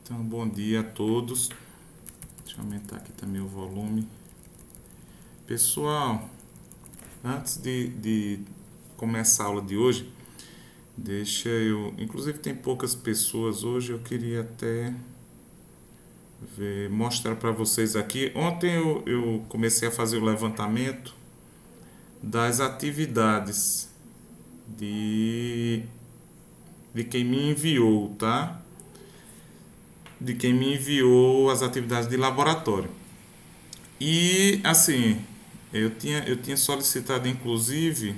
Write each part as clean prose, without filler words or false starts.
Então, bom dia a todos. Deixa eu aumentar aqui também o volume. Pessoal, antes de começar a aula de hoje, inclusive tem poucas pessoas hoje, eu queria até mostrar para vocês aqui. Ontem eu comecei a fazer o levantamento das atividades de quem me enviou, tá? De quem me enviou as atividades de laboratório. E assim, eu tinha solicitado, inclusive,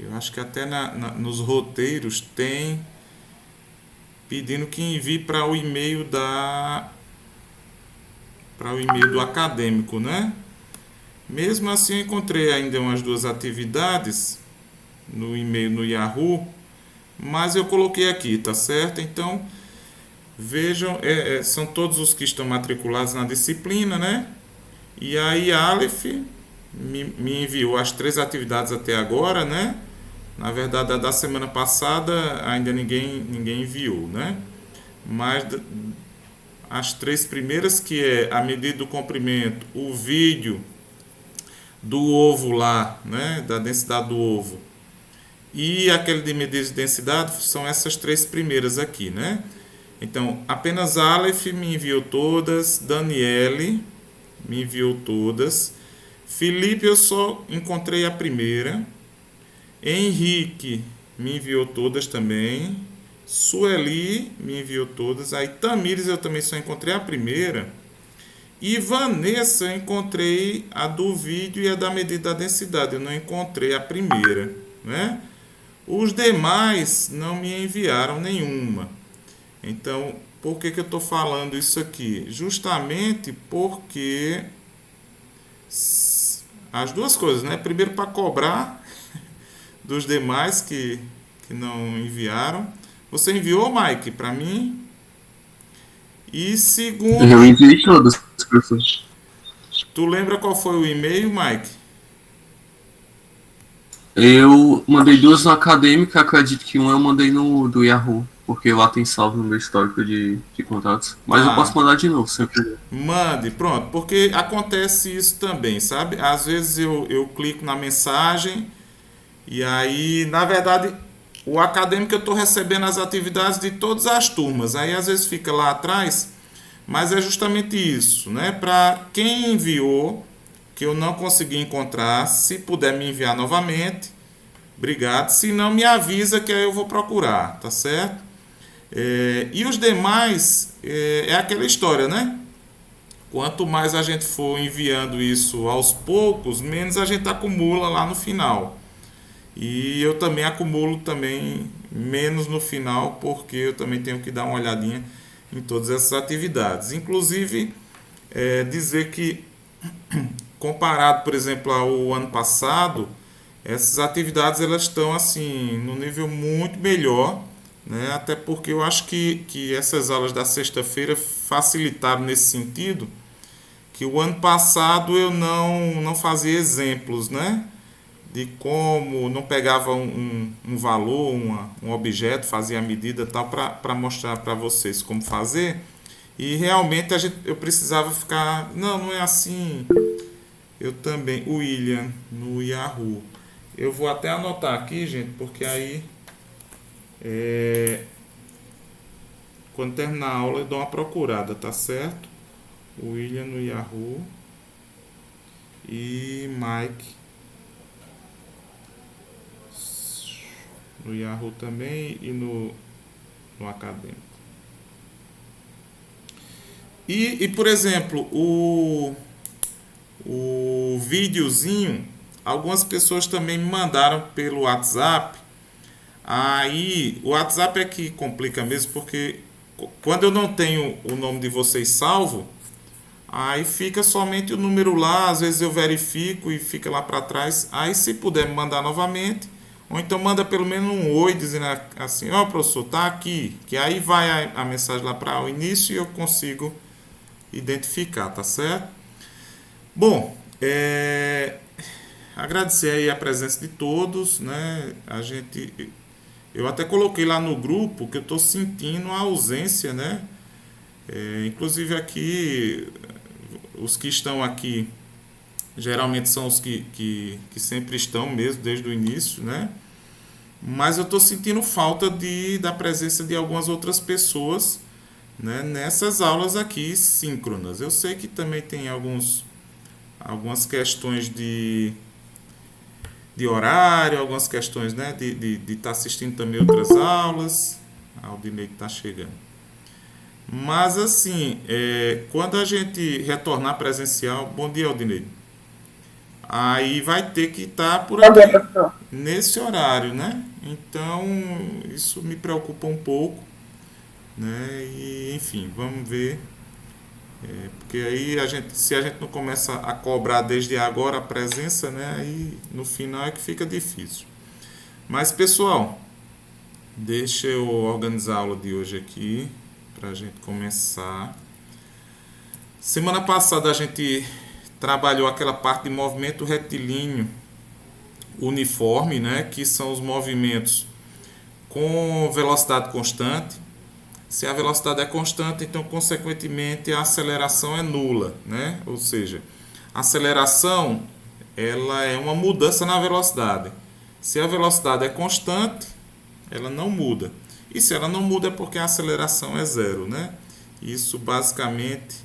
eu acho que até nos roteiros tem pedindo que envie para o e-mail do acadêmico, né? Mesmo assim, eu encontrei ainda umas duas atividades no e-mail no Yahoo, mas eu coloquei aqui, tá certo? Então, vejam, são todos os que estão matriculados na disciplina, né? E aí, Aleph me enviou as três atividades até agora, né? Na verdade, a da semana passada ainda ninguém enviou, né? Mas as três primeiras, que é a medida do comprimento, o vídeo do ovo lá, né? Da densidade do ovo, e aquele de medida de densidade, são essas três primeiras aqui, né? Então, apenas Aleph me enviou todas, Daniele me enviou todas, Felipe eu só encontrei a primeira, Henrique me enviou todas também, Sueli me enviou todas, aí Tamires eu também só encontrei a primeira, e Vanessa eu encontrei a do vídeo e a da medida da densidade, eu não encontrei a primeira, né? Os demais não me enviaram nenhuma. Então, por que eu estou falando isso aqui? Justamente porque as duas coisas, né? Primeiro, para cobrar dos demais que não enviaram. Você enviou, Mike, para mim? E Eu segundo, enviei todos, professor. tu lembra qual foi o e-mail, Mike? Eu mandei duas no acadêmica, acredito que uma eu mandei no do Yahoo, porque lá tem salvo no meu histórico de contatos. Mas eu posso Tá, mandar de novo, se eu quiser. mande, pronto, porque acontece isso também, sabe? Às vezes eu clico na mensagem e aí, na verdade, o acadêmico eu estou recebendo as atividades de todas as turmas. Aí às vezes fica lá atrás, mas é justamente isso, né? Para quem enviou, que eu não consegui encontrar, se puder me enviar novamente, obrigado. Se não, me avisa que aí eu vou procurar, tá certo? E os demais, é aquela história, né? Quanto mais a gente for enviando isso aos poucos, menos a gente acumula lá no final. E eu também acumulo também menos no final, porque eu também tenho que dar uma olhadinha em todas essas atividades. Inclusive, dizer que, comparado, por exemplo, ao ano passado, essas atividades elas estão assim no nível muito melhor, né? Até porque eu acho que essas aulas da sexta-feira facilitaram nesse sentido, que o ano passado eu não fazia exemplos, né? De como não pegava um valor, um objeto, fazia a medida tal para mostrar para vocês como fazer. E realmente eu precisava ficar, não é assim. Eu também, o William no Yahoo. Eu vou até anotar aqui, gente, porque aí quando terminar a aula eu dou uma procurada, tá certo? O William no Yahoo e Mike no Yahoo também e no acadêmico. Por exemplo, o videozinho, algumas pessoas também me mandaram pelo WhatsApp. Aí, o WhatsApp é que complica mesmo, porque quando eu não tenho o nome de vocês salvo, aí fica somente o número lá, às vezes eu verifico e fica lá para trás. Aí, se puder me mandar novamente, ou então manda pelo menos um oi dizendo assim: ó, professor, tá aqui. Que aí vai a mensagem lá para o início e eu consigo identificar, tá certo? Bom, agradecer aí a presença de todos, né? Eu até coloquei lá no grupo que eu estou sentindo a ausência, né? Inclusive aqui, os que estão aqui geralmente são os que sempre estão mesmo desde o início, né? Mas eu estou sentindo falta da presença de algumas outras pessoas, né, nessas aulas aqui síncronas. Eu sei que também tem algumas questões de horário, algumas questões, né, de estar assistindo também outras aulas. O Aldinei está chegando. Mas assim, quando a gente retornar presencial, bom dia, Aldinei. Aí vai ter que estar por Bom dia, aqui professor. nesse horário, né? Então isso me preocupa um pouco, né? E enfim, vamos ver, porque aí se a gente não começa a cobrar desde agora a presença, né? Aí no final é que fica difícil. Mas pessoal, deixa eu organizar a aula de hoje aqui para a gente começar. Semana passada a gente trabalhou aquela parte de movimento retilíneo uniforme, né, que são os movimentos com velocidade constante. Se a velocidade é constante, então consequentemente a aceleração é nula, né? Ou seja, a aceleração ela é uma mudança na velocidade. Se a velocidade é constante, ela não muda. E se ela não muda é porque a aceleração é zero, né? Isso basicamente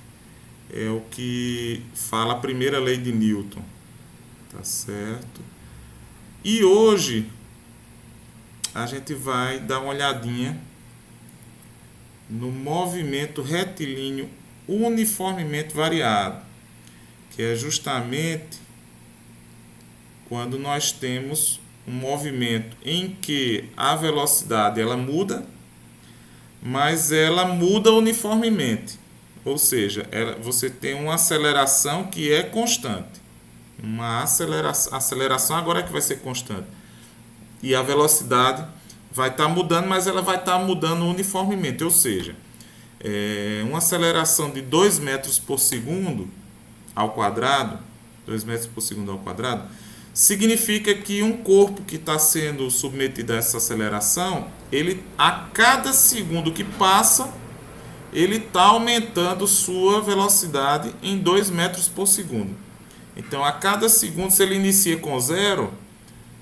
é o que fala a primeira lei de Newton, tá certo? E hoje a gente vai dar uma olhadinha no movimento retilíneo uniformemente variado, que é justamente quando nós temos um movimento em que a velocidade ela muda, mas ela muda uniformemente. Ou seja, você tem uma aceleração que é constante. Uma aceleração agora é que vai ser constante. E a velocidade vai estar mudando, mas ela vai estar mudando uniformemente. Ou seja, uma aceleração de 2 metros por segundo ao quadrado, 2 metros por segundo ao quadrado, significa que um corpo que está sendo submetido a essa aceleração, ele a cada segundo que passa, ele está aumentando sua velocidade em 2 metros por segundo. Então, a cada segundo, se ele inicia com zero,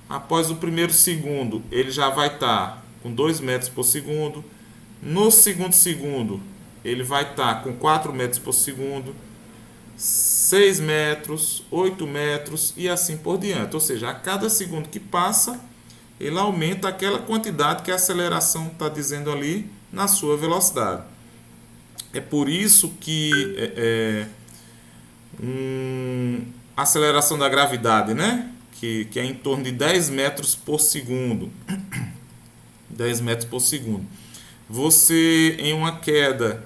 após o primeiro segundo, ele já vai estar com 2 metros por segundo. No segundo segundo, ele vai estar com 4 metros por segundo, 6 metros, 8 metros e assim por diante. Ou seja, a cada segundo que passa, ele aumenta aquela quantidade que a aceleração está dizendo ali na sua velocidade. É por isso que a aceleração da gravidade, né? Que é em torno de 10 metros por segundo. 10 metros por segundo. Você, em uma queda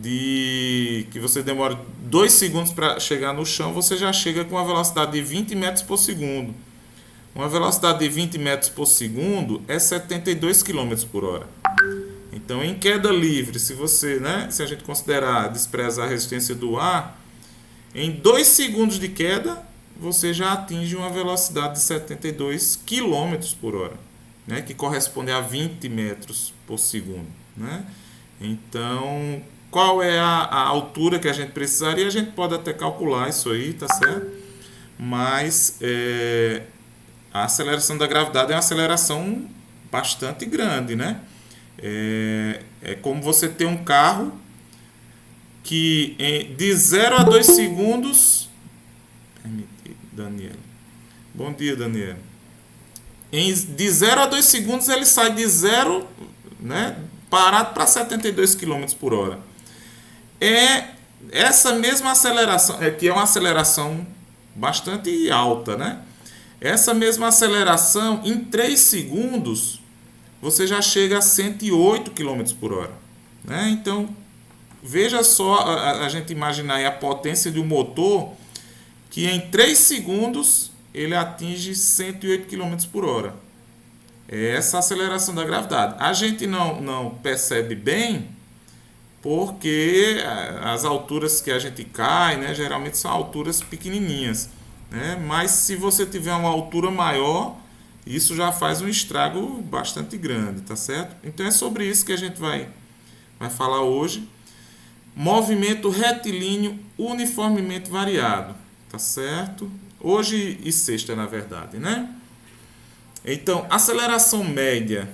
que você demora 2 segundos para chegar no chão, você já chega com uma velocidade de 20 metros por segundo. Uma velocidade de 20 metros por segundo é 72 km por hora. Então, em queda livre, se a gente considerar, desprezar a resistência do ar, em 2 segundos de queda, você já atinge uma velocidade de 72 km por hora, né? Que corresponde a 20 metros por segundo, né? Então, qual é a altura que a gente precisaria? A gente pode até calcular isso aí, tá certo? Mas a aceleração da gravidade é uma aceleração bastante grande, né? É como você ter um carro que de 0 a 2 segundos... Daniel. Bom dia, Daniel. De 0 a 2 segundos ele sai de zero, né, parado para 72 km por hora. Essa mesma aceleração, que é uma aceleração bastante alta, né? Essa mesma aceleração, em 3 segundos, você já chega a 108 km por hora, né? Então, veja só a gente imaginar aí a potência de um motor que em 3 segundos ele atinge 108 km por hora. É essa aceleração da gravidade. A gente não percebe bem porque as alturas que a gente cai, né, geralmente são alturas pequenininhas, né? Mas se você tiver uma altura maior, isso já faz um estrago bastante grande, tá certo? Então é sobre isso que a gente vai falar hoje. movimento retilíneo uniformemente variado, tá certo? Hoje e sexta, na verdade, né? Então, aceleração média.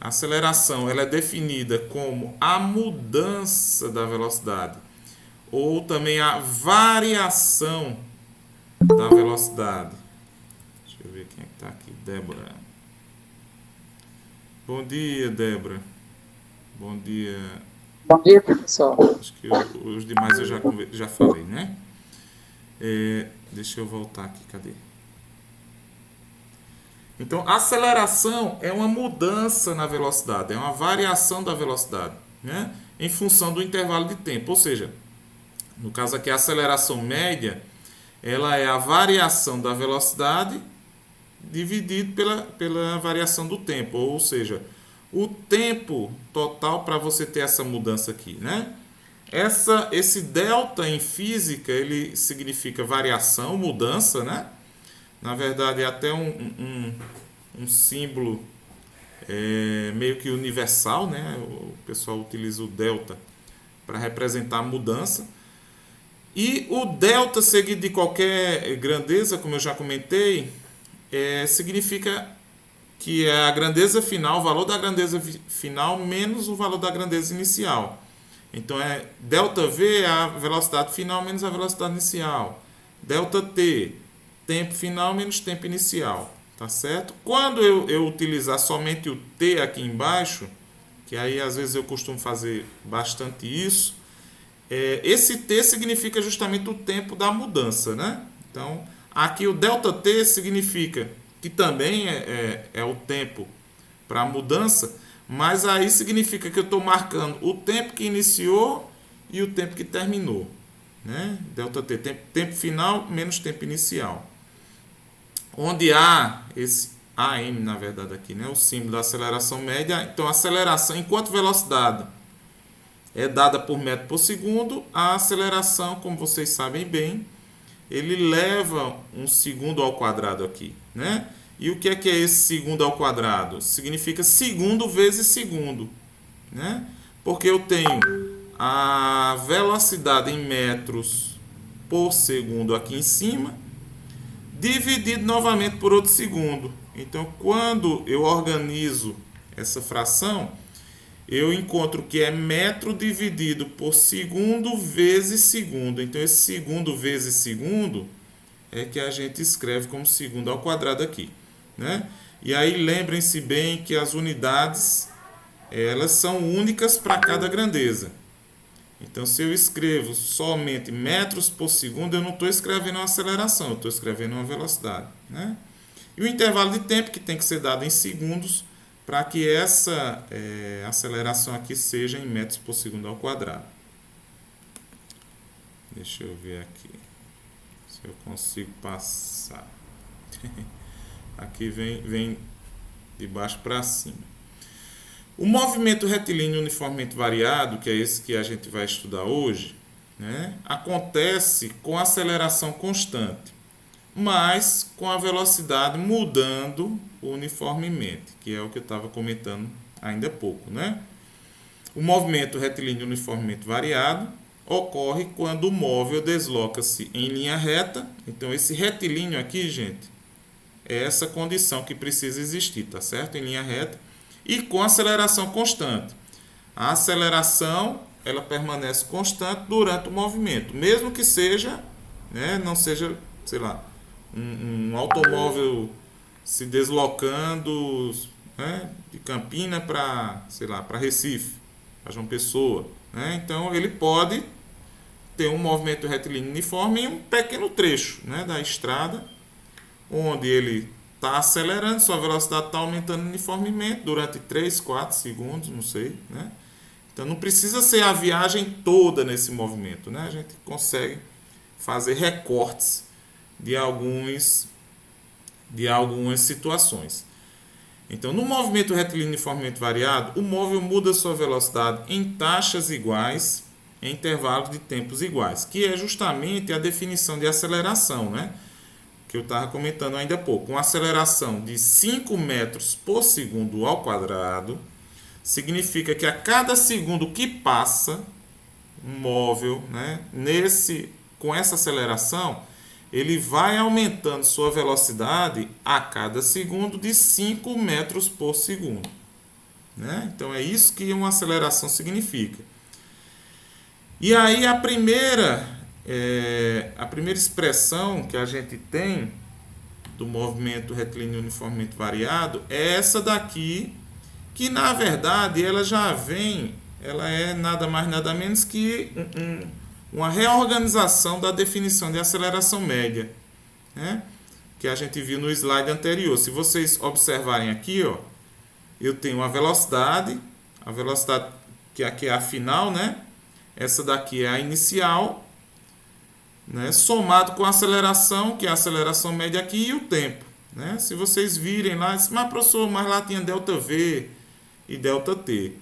A aceleração ela é definida como a mudança da velocidade ou também a variação da velocidade. Deixa eu ver quem é que está aqui. Débora. Bom dia, Débora. Bom dia. Bom dia, professor. Acho que os demais eu já falei, né? Deixa eu voltar aqui, cadê? Então, a aceleração é uma mudança na velocidade, é uma variação da velocidade, né? Em função do intervalo de tempo. Ou seja, no caso aqui, a aceleração média, ela é a variação da velocidade dividido pela variação do tempo. Ou seja, o tempo total para você ter essa mudança aqui, né? Esse delta em física, ele significa variação, mudança, né? Na verdade, é até um símbolo meio que universal, né? O pessoal utiliza o delta para representar a mudança. E o delta seguido de qualquer grandeza, como eu já comentei, significa que é a grandeza final, o valor da grandeza final menos o valor da grandeza inicial. Então, ΔV é a velocidade final menos a velocidade inicial. ΔT, tempo final menos tempo inicial. Tá certo? Quando eu utilizar somente o T aqui embaixo, que aí às vezes eu costumo fazer bastante isso, esse T significa justamente o tempo da mudança, né? Então, aqui o ΔT significa que também é o tempo para a mudança, mas aí significa que eu estou marcando o tempo que iniciou e o tempo que terminou, né? ΔT, tempo final menos tempo inicial. Onde há esse AM, na verdade, aqui, né? O símbolo da aceleração média. Então, a aceleração, enquanto velocidade é dada por metro por segundo, a aceleração, como vocês sabem bem, ele leva um segundo ao quadrado aqui, né? E o que é esse segundo ao quadrado? Significa segundo vezes segundo, né? Porque eu tenho a velocidade em metros por segundo aqui em cima, dividido novamente por outro segundo. Então, quando eu organizo essa fração, eu encontro que é metro dividido por segundo vezes segundo. Então, esse segundo vezes segundo é que a gente escreve como segundo ao quadrado aqui, né? E aí, lembrem-se bem que as unidades, elas são únicas para cada grandeza. Então, se eu escrevo somente metros por segundo, eu não estou escrevendo uma aceleração, eu estou escrevendo uma velocidade, né? E o intervalo de tempo que tem que ser dado em segundos para que essa aceleração aqui seja em metros por segundo ao quadrado. Deixa eu ver aqui se eu consigo passar. Aqui vem de baixo para cima. O movimento retilíneo uniformemente variado, que é esse que a gente vai estudar hoje, né, acontece com aceleração constante, mas com a velocidade mudando uniformemente, que é o que eu estava comentando ainda há pouco, né? O movimento retilíneo uniformemente variado ocorre quando o móvel desloca-se em linha reta. Então, esse retilíneo aqui, gente, é essa condição que precisa existir, tá certo? Em linha reta. E com aceleração constante. A aceleração, ela permanece constante durante o movimento, mesmo que seja, né, não seja, sei lá, um automóvel se deslocando, né, de Campina para, sei lá, para Recife, para João Pessoa, né? Então ele pode ter um movimento retilíneo uniforme em um pequeno trecho, né, da estrada, onde ele está acelerando, sua velocidade está aumentando uniformemente durante 3, 4 segundos, não sei, né? Então não precisa ser a viagem toda nesse movimento, né? A gente consegue fazer recortes de algumas situações. Então, no movimento retilíneo uniformemente variado, o móvel muda sua velocidade em taxas iguais, em intervalos de tempos iguais, que é justamente a definição de aceleração, né? Que eu estava comentando ainda há pouco. Uma aceleração de 5 metros por segundo ao quadrado significa que a cada segundo que passa, um móvel, né, com essa aceleração, ele vai aumentando sua velocidade a cada segundo de 5 metros por segundo. Né? Então é isso que uma aceleração significa. E aí a primeira expressão que a gente tem do movimento retilíneo uniformemente variado é essa daqui, que na verdade ela é nada mais nada menos que uma reorganização da definição de aceleração média, né? Que a gente viu no slide anterior. Se vocês observarem aqui, ó, eu tenho a velocidade que aqui é a final, né? Essa daqui é a inicial, né? Somado com a aceleração, que é a aceleração média aqui, e o tempo, né? Se vocês virem lá, mas professor, mas lá tinha ΔV e ΔT,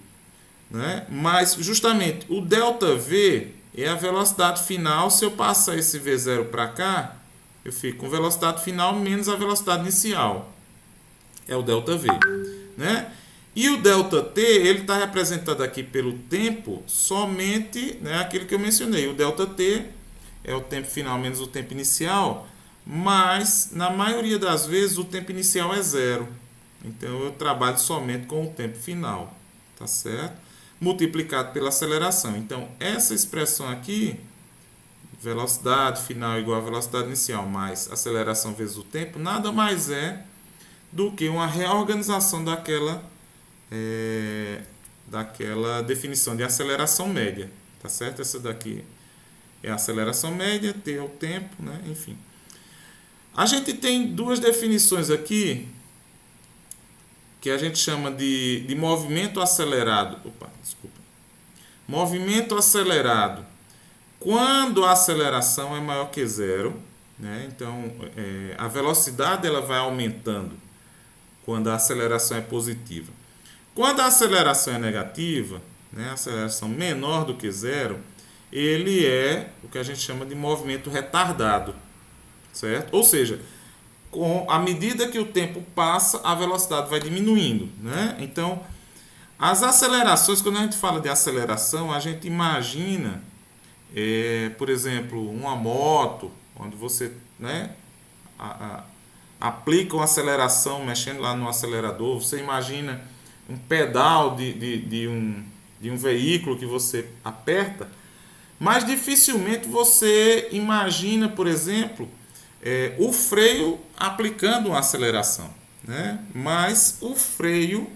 né? Mas justamente o ΔV é a velocidade final. Se eu passar esse V0 para cá, eu fico com velocidade final menos a velocidade inicial. É o ΔV, né? E o ΔT, ele está representado aqui pelo tempo somente, né, aquilo que eu mencionei. O ΔT é o tempo final menos o tempo inicial, mas na maioria das vezes o tempo inicial é 0. Então eu trabalho somente com o tempo final, tá certo? Multiplicado pela aceleração. Então essa expressão aqui, velocidade final igual a velocidade inicial mais aceleração vezes o tempo, nada mais é do que uma reorganização daquela definição de aceleração média, tá certo? Essa daqui é a aceleração média, T é o tempo, né? Enfim. A gente tem duas definições aqui que a gente chama de movimento acelerado. Movimento acelerado quando a aceleração é maior que 0, né? Então, a velocidade ela vai aumentando quando a aceleração é positiva. Quando a aceleração é negativa, né, a aceleração menor do que 0, ele é o que a gente chama de movimento retardado, certo? Ou seja, à medida que o tempo passa, a velocidade vai diminuindo, né? Então, as acelerações, quando a gente fala de aceleração, a gente imagina, por exemplo, uma moto, onde você, né, aplica uma aceleração mexendo lá no acelerador. Você imagina um pedal de um veículo que você aperta, mas dificilmente você imagina, por exemplo, o freio aplicando uma aceleração, né? Mas o freio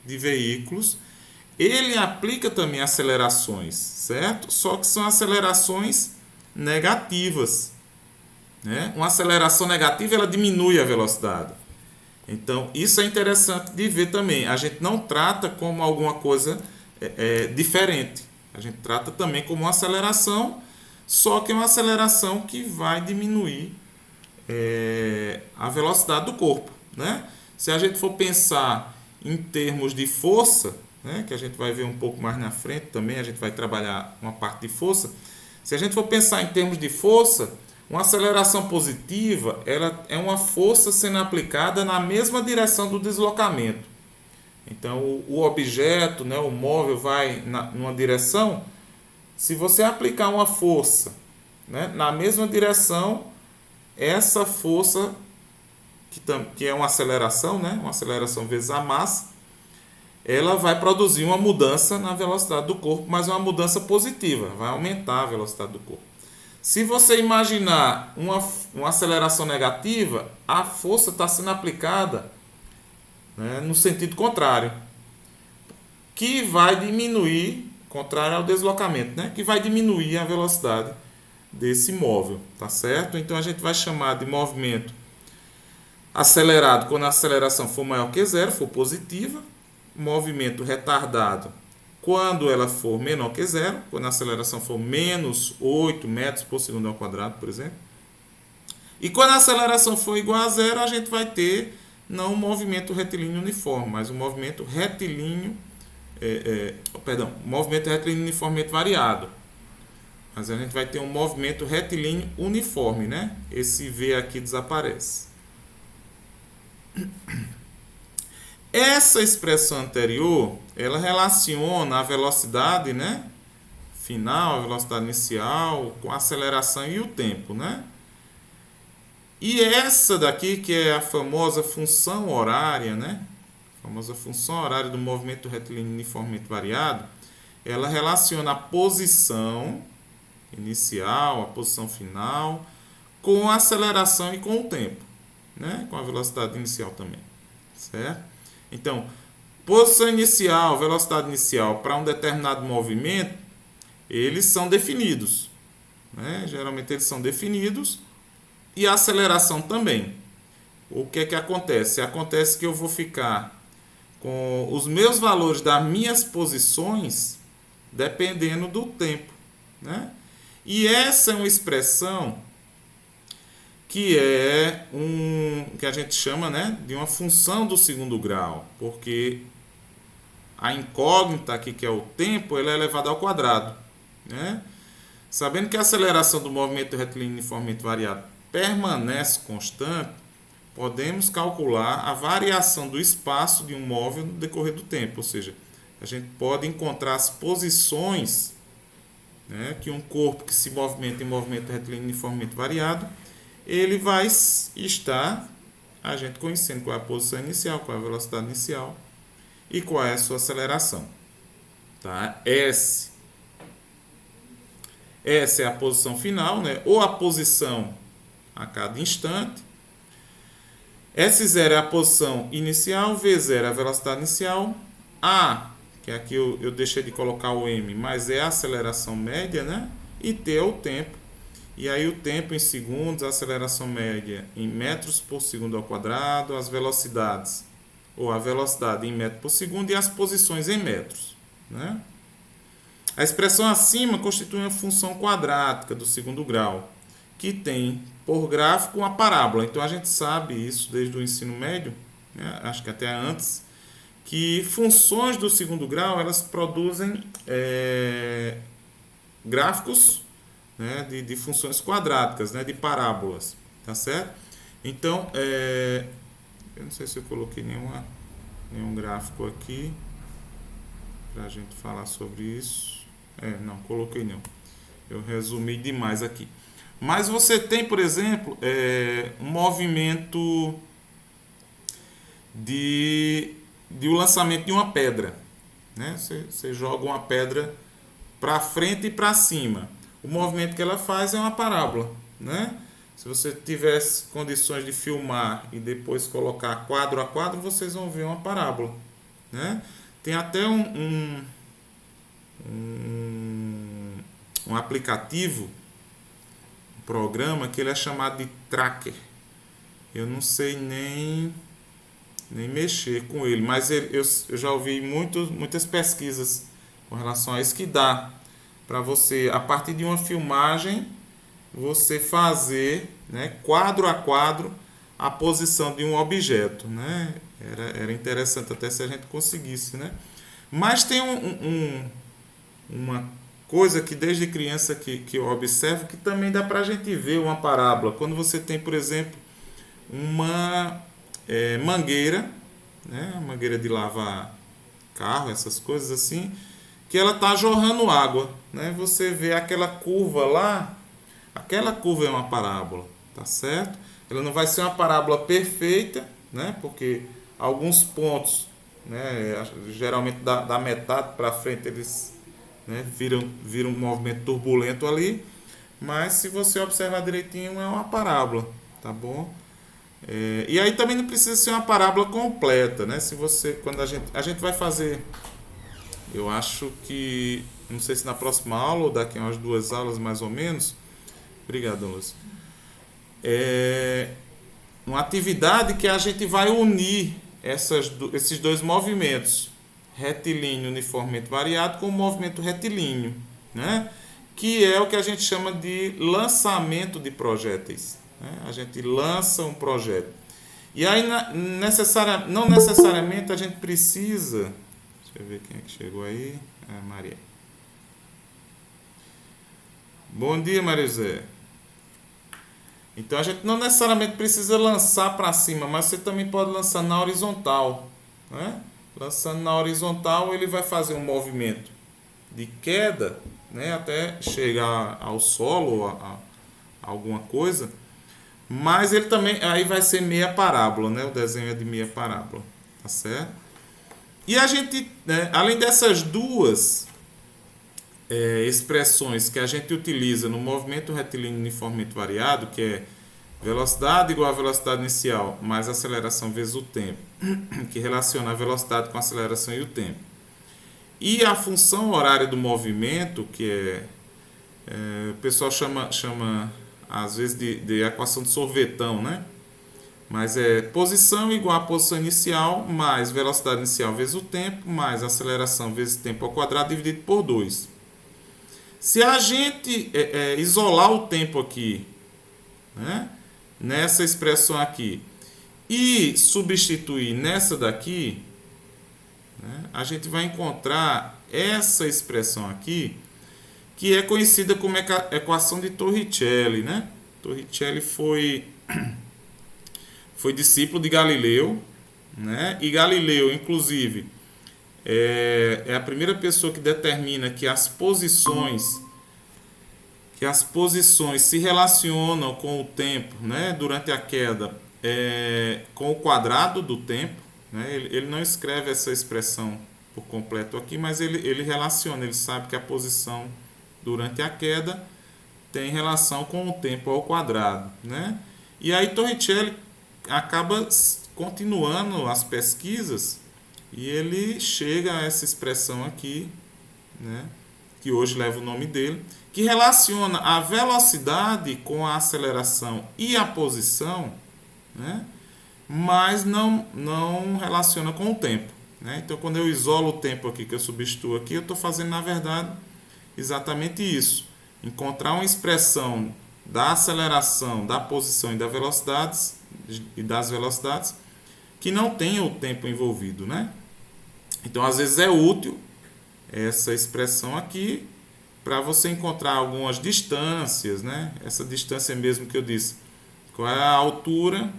de veículos, ele aplica também acelerações, certo? Só que são acelerações negativas, né? Uma aceleração negativa, ela diminui a velocidade. Então, isso é interessante de ver também. A gente não trata como alguma coisa diferente. A gente trata também como uma aceleração, só que é uma aceleração que vai diminuir a velocidade do corpo, né? Se a gente for pensar em termos de força, né, que a gente vai ver um pouco mais na frente também, a gente vai trabalhar uma parte de força. Se a gente for pensar em termos de força, uma aceleração positiva, ela é uma força sendo aplicada na mesma direção do deslocamento. Então, o objeto, né, o móvel vai numa direção. Se você aplicar uma força, né, na mesma direção, essa força, que é uma aceleração, né, uma aceleração vezes a massa, ela vai produzir uma mudança na velocidade do corpo, mas uma mudança positiva, vai aumentar a velocidade do corpo. Se você imaginar uma aceleração negativa, a força está sendo aplicada, né, no sentido contrário, que vai diminuir, contrário ao deslocamento, né, que vai diminuir a velocidade desse móvel, tá certo? Então a gente vai chamar de movimento acelerado quando a aceleração for maior que 0, for positiva, movimento retardado quando ela for menor que 0, quando a aceleração for menos 8 metros por segundo ao quadrado, por exemplo. E quando a aceleração for igual a 0, a gente vai ter não um movimento retilíneo uniforme, mas um movimento retilíneo, movimento retilíneo uniformemente variado. Mas a gente vai ter um movimento retilíneo uniforme, né? Esse V aqui desaparece. Essa expressão anterior, ela relaciona a velocidade, né, final, a velocidade inicial, com a aceleração e o tempo, né? E essa daqui, que é a famosa função horária, né? A famosa função horária do movimento retilíneo uniformemente variado, ela relaciona a posição inicial, a posição final, com a aceleração e com o tempo, né? Com a velocidade inicial também, certo? Então, posição inicial, velocidade inicial para um determinado movimento, eles são definidos, né? Geralmente eles são definidos, e a aceleração também. O que é que acontece? Acontece que eu vou ficar com os meus valores das minhas posições dependendo do tempo, né? E essa é uma expressão que é que a gente chama, né, de uma função do segundo grau, porque a incógnita aqui, que é o tempo, ela é elevada ao quadrado, né? Sabendo que a aceleração do movimento retilíneo uniformemente variado permanece constante, podemos calcular a variação do espaço de um móvel no decorrer do tempo, ou seja, a gente pode encontrar as posições, né, que um corpo que se movimenta em movimento retilíneo uniformemente variado, ele vai estar, a gente conhecendo qual é a posição inicial, qual é a velocidade inicial e qual é a sua aceleração. Tá? S é a posição final, né, ou a posição a cada instante. S0 é a posição inicial, V0 é a velocidade inicial, A, que aqui eu deixei de colocar o M, mas é a aceleração média, né? E T é o tempo. E aí o tempo em segundos, a aceleração média em metros por segundo ao quadrado, as velocidades, ou a velocidade em metros por segundo e as posições em metros, né? A expressão acima constitui uma função quadrática do segundo grau, que tem por gráfico uma parábola. Então a gente sabe isso desde o ensino médio, né? Acho que até antes, que funções do segundo grau elas produzem gráficos, né, de funções quadráticas, né, de parábolas, tá certo? Então, eu não sei se eu coloquei nenhum gráfico aqui para a gente falar sobre isso. Não, coloquei não. Eu resumi demais aqui. Mas você tem, por exemplo, um movimento de o lançamento de uma pedra, né? Você joga uma pedra para frente e para cima. O movimento que ela faz é uma parábola, né? Se você tivesse condições de filmar e depois colocar quadro a quadro, vocês vão ver uma parábola, né? Tem até um aplicativo, um programa que ele é chamado de Tracker. Eu não sei nem mexer com ele, mas eu já ouvi muitas pesquisas com relação a isso, que dá para você, a partir de uma filmagem, você fazer, né, quadro a quadro a posição de um objeto, né? Era interessante até se a gente conseguisse, né? Mas tem uma coisa que desde criança que eu observo, que também dá para a gente ver uma parábola. Quando você tem, por exemplo, uma mangueira, né, mangueira de lavar carro, essas coisas assim, que ela está jorrando água, né? Você vê aquela curva lá, aquela curva é uma parábola, tá certo? Ela não vai ser uma parábola perfeita, né? Porque alguns pontos, né, geralmente da metade para frente eles, né, viram um movimento turbulento ali, mas se você observar direitinho é uma parábola, tá bom? E aí também não precisa ser uma parábola completa, né? Se você, quando a gente vai fazer, eu acho que, não sei se na próxima aula ou daqui a umas 2 aulas mais ou menos, obrigado, Lúcio, uma atividade que a gente vai unir esses dois movimentos, retilíneo uniformemente variado com o movimento retilíneo, né? Que é o que a gente chama de lançamento de projéteis, né? A gente lança um projeto. E aí, não necessariamente a gente precisa... Deixa eu ver quem é que chegou aí. Maria. Bom dia, Maria José. Então a gente não necessariamente precisa lançar para cima, mas você também pode lançar na horizontal, né? Lançando na horizontal, ele vai fazer um movimento de queda, né, até chegar ao solo, a alguma coisa. Mas ele também, aí vai ser meia parábola, né? O desenho é de meia parábola, tá certo? E a gente, né, além dessas duas expressões que a gente utiliza no movimento retilíneo uniformemente variado, que é velocidade igual a velocidade inicial mais aceleração vezes o tempo, que relaciona a velocidade com a aceleração e o tempo. E a função horária do movimento, que o pessoal chama às vezes de equação de sorvetão, né? Mas é posição igual a posição inicial mais velocidade inicial vezes o tempo mais aceleração vezes tempo ao quadrado dividido por 2. Se a gente isolar o tempo aqui, né, nessa expressão aqui, e substituir nessa daqui, né, a gente vai encontrar essa expressão aqui, que é conhecida como equação de Torricelli, né? Torricelli foi discípulo de Galileu, né? E Galileu, inclusive, é a primeira pessoa que determina que as posições se relacionam com o tempo, né? Durante a queda, com o quadrado do tempo, né? Ele não escreve essa expressão por completo aqui, mas ele relaciona, ele sabe que a posição durante a queda tem relação com o tempo ao quadrado, né? E aí Torricelli acaba continuando as pesquisas e ele chega a essa expressão aqui, né, que hoje leva o nome dele, que relaciona a velocidade com a aceleração e a posição, né, mas não relaciona com o tempo, né? Então, quando eu isolo o tempo aqui, que eu substituo aqui, eu estou fazendo, na verdade, exatamente isso. Encontrar uma expressão da aceleração, da posição e das velocidades que não tenha o tempo envolvido, né? Então, às vezes é útil essa expressão aqui para você encontrar algumas distâncias, né? Essa distância mesmo que eu disse. Qual é a altura,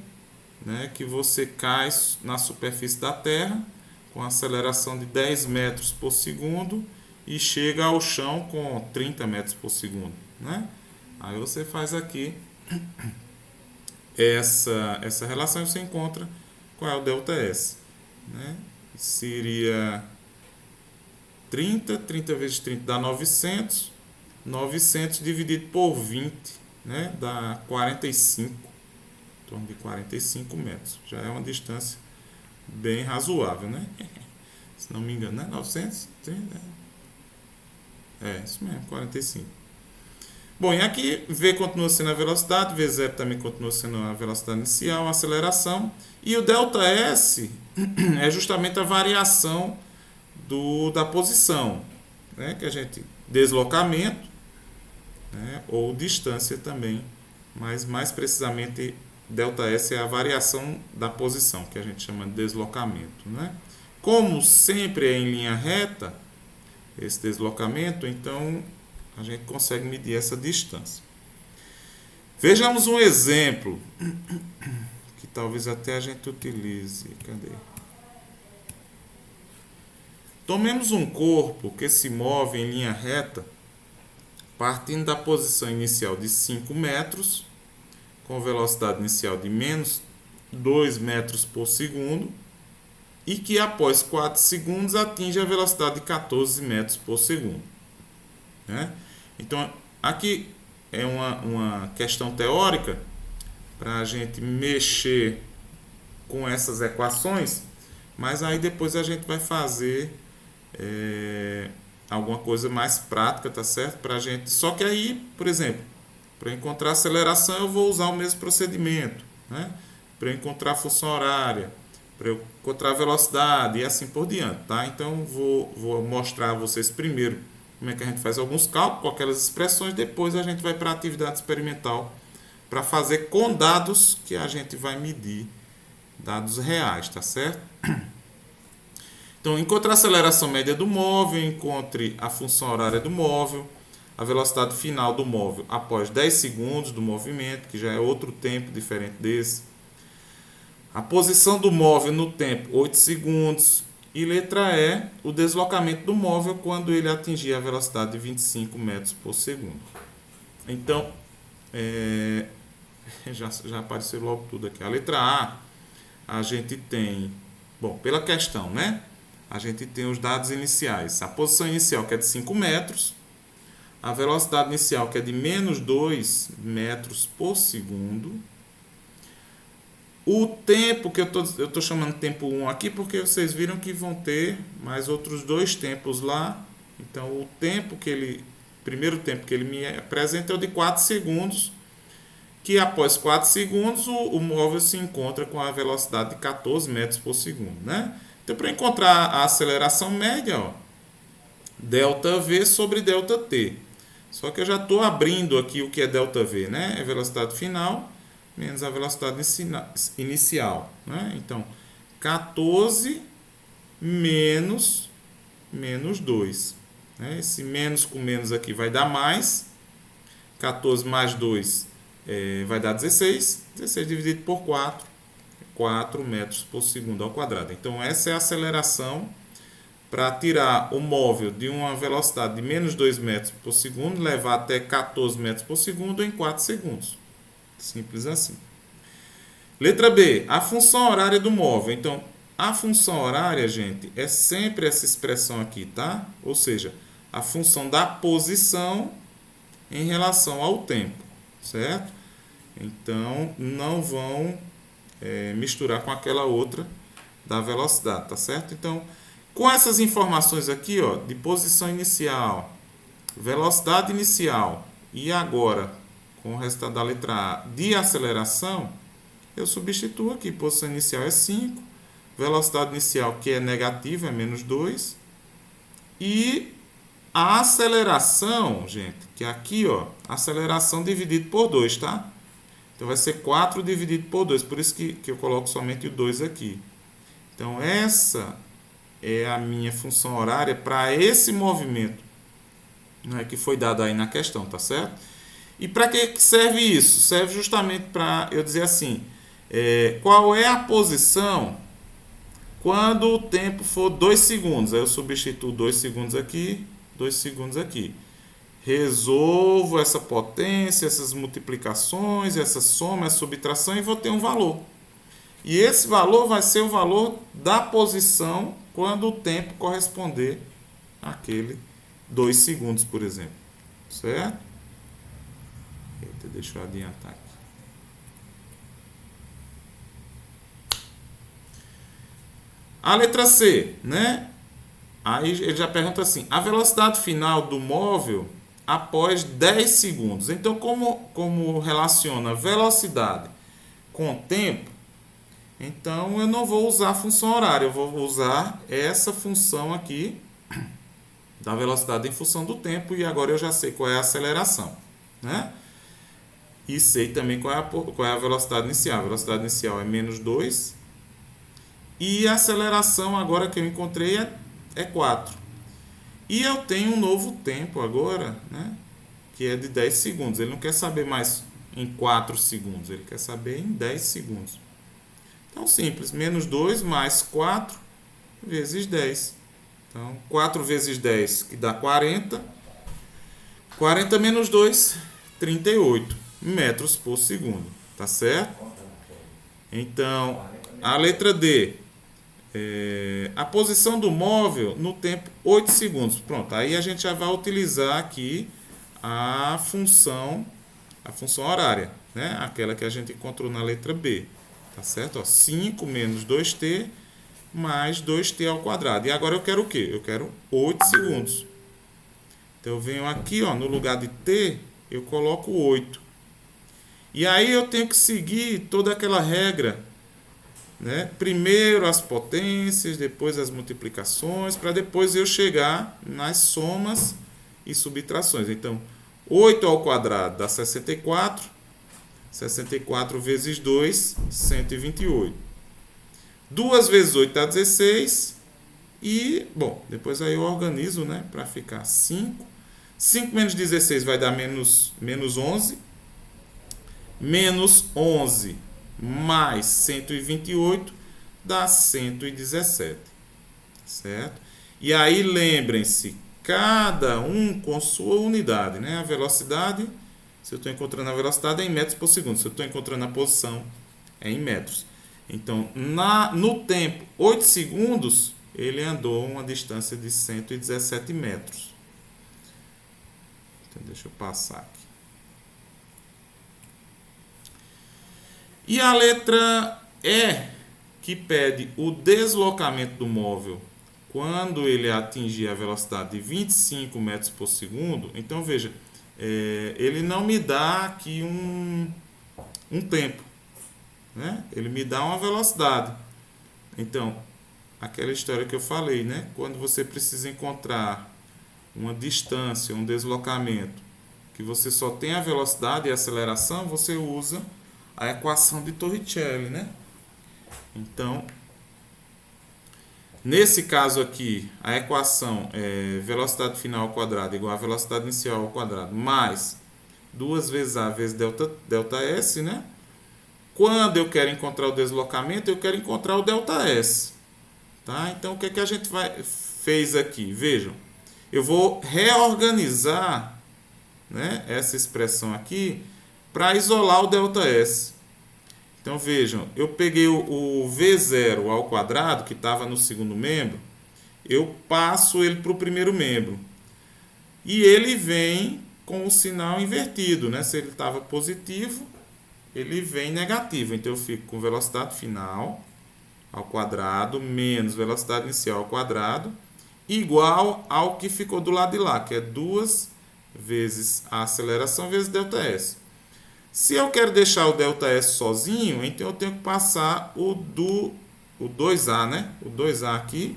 né, que você cai na superfície da Terra com aceleração de 10 metros por segundo e chega ao chão com 30 metros por segundo, né? Aí você faz aqui essa relação e você encontra qual é o ΔS, né? Seria 30 vezes 30 dá 900, 900 dividido por 20, né? Dá 45, em torno de 45 metros. Já é uma distância bem razoável, né? Se não me engano, né? 930, isso mesmo, 45. Bom, e aqui V continua sendo a velocidade, V0 também continua sendo a velocidade inicial, a aceleração. E o ΔS é justamente a variação da posição, né? Que a gente, deslocamento, né? Ou distância também, mas mais precisamente ΔS é a variação da posição, que a gente chama de deslocamento, né? Como sempre é em linha reta, esse deslocamento, então a gente consegue medir essa distância. Vejamos um exemplo que talvez até a gente utilize. Cadê? Tomemos um corpo que se move em linha reta, partindo da posição inicial de 5 metros, com velocidade inicial de menos 2 metros por segundo, e que após 4 segundos atinge a velocidade de 14 metros por segundo, né? Então, aqui é uma questão teórica para a gente mexer com essas equações, mas aí depois a gente vai fazer alguma coisa mais prática, tá certo? Pra gente. Só que aí, por exemplo, para encontrar aceleração eu vou usar o mesmo procedimento, né? Para encontrar a função horária, para eu encontrar a velocidade e assim por diante, tá? Então vou mostrar a vocês primeiro como é que a gente faz alguns cálculos com aquelas expressões, depois a gente vai para a atividade experimental para fazer com dados que a gente vai medir, dados reais, tá certo? Então, encontre a aceleração média do móvel, encontre a função horária do móvel, a velocidade final do móvel após 10 segundos do movimento, que já é outro tempo diferente desse. A posição do móvel no tempo, 8 segundos. E letra E, o deslocamento do móvel quando ele atingir a velocidade de 25 metros por segundo. Então, já apareceu logo tudo aqui. A letra A gente tem, bom, pela questão, né? A gente tem os dados iniciais. A posição inicial, que é de 5 metros. A velocidade inicial, que é de menos 2 metros por segundo. O tempo, que eu estou chamando de tempo 1 aqui, porque vocês viram que vão ter mais outros 2 tempos lá. Então, o tempo primeiro tempo que ele me apresenta é o de 4 segundos, que após 4 segundos o móvel se encontra com a velocidade de 14 metros por segundo, né? Então, para encontrar a aceleração média, ó, ΔV sobre ΔT. Só que eu já estou abrindo aqui o que é ΔV, né? É velocidade final menos a velocidade inicial, né? Então, 14 menos 2. Né? Esse menos com menos aqui vai dar mais. 14 mais 2 vai dar 16. 16 dividido por 4. 4 metros por segundo ao quadrado. Então, essa é a aceleração para tirar o móvel de uma velocidade de menos 2 metros por segundo, levar até 14 metros por segundo em 4 segundos. Simples assim. Letra B, a função horária do móvel. Então, a função horária, gente, é sempre essa expressão aqui, tá? Ou seja, a função da posição em relação ao tempo, certo? Então, não vão misturar com aquela outra da velocidade, tá certo? Então, com essas informações aqui, ó, de posição inicial, velocidade inicial e agora, com o resultado da letra A, de aceleração, eu substituo aqui. Posição inicial é 5, velocidade inicial, que é negativa, é menos 2, e a aceleração, gente, que é aqui, ó, aceleração dividido por 2, tá? Então, vai ser 4 dividido por 2, por isso que eu coloco somente o 2 aqui. Então, essa é a minha função horária para esse movimento, né, que foi dado aí na questão, tá certo? E para que serve isso? Serve justamente para eu dizer assim, qual é a posição quando o tempo for 2 segundos. Aí eu substituo 2 segundos aqui, 2 segundos aqui. Resolvo essa potência, essas multiplicações, essa soma, essa subtração e vou ter um valor. E esse valor vai ser o valor da posição quando o tempo corresponder àquele 2 segundos, por exemplo. Certo? Eita, deixa eu adiantar aqui. A letra C, né? Aí ele já pergunta assim, a velocidade final do móvel após 10 segundos. Então, como relaciona velocidade com tempo, então eu não vou usar a função horária, eu vou usar essa função aqui da velocidade em função do tempo, e agora eu já sei qual é a aceleração, né? E sei também qual é a velocidade inicial. A velocidade inicial é menos 2. E a aceleração agora que eu encontrei é 4. E eu tenho um novo tempo agora, né? Que é de 10 segundos. Ele não quer saber mais em 4 segundos. Ele quer saber em 10 segundos. Então, simples. Menos 2 mais 4 vezes 10. Então, 4 vezes 10, que dá 40. 40 menos 2, 38 metros por segundo. Tá certo? Então, a letra D. A posição do móvel no tempo 8 segundos. Pronto, aí a gente já vai utilizar aqui a função horária, né? Aquela que a gente encontrou na letra B. Tá certo? Ó, 5 menos 2t mais 2t ao quadrado. E agora eu quero o quê? Eu quero 8 segundos. Então eu venho aqui, ó, no lugar de t, eu coloco 8. E aí eu tenho que seguir toda aquela regra, né? Primeiro as potências, depois as multiplicações, para depois eu chegar nas somas e subtrações. Então, 8 ao quadrado dá 64. 64 vezes 2, 128. 2 vezes 8 dá 16. E, bom, depois aí eu organizo, né, para ficar 5. 5 menos 16 vai dar menos 11. Menos 11 mais 128 dá 117. certo? E aí lembrem-se, cada um com sua unidade, né? A velocidade, se eu estou encontrando a velocidade é em metros por segundo, se eu estou encontrando a posição é em metros. Então, no tempo 8 segundos, ele andou uma distância de 117 metros. Então, deixa eu passar aqui. E a letra E, que pede o deslocamento do móvel quando ele atingir a velocidade de 25 metros por segundo. Então, veja, ele não me dá aqui um tempo, né? Ele me dá uma velocidade. Então, aquela história que eu falei, né? Quando você precisa encontrar uma distância, um deslocamento, que você só tem a velocidade e a aceleração, você usa a equação de Torricelli, né? Então, nesse caso aqui, a equação é velocidade final ao quadrado igual a velocidade inicial ao quadrado mais 2 vezes A vezes delta S, né? Quando eu quero encontrar o deslocamento, eu quero encontrar o delta S. Tá? Então, o que, que a gente fez aqui? Vejam, eu vou reorganizar, né, essa expressão aqui para isolar o delta S. Então, vejam, eu peguei o V0 ao quadrado, que estava no segundo membro, eu passo ele para o primeiro membro. E ele vem com o sinal invertido, né? Se ele estava positivo, ele vem negativo. Então, eu fico com velocidade final ao quadrado menos velocidade inicial ao quadrado igual ao que ficou do lado de lá, que é 2 vezes a aceleração vezes ΔS. Se eu quero deixar o ΔS sozinho, então eu tenho que passar o 2A, né? O 2A aqui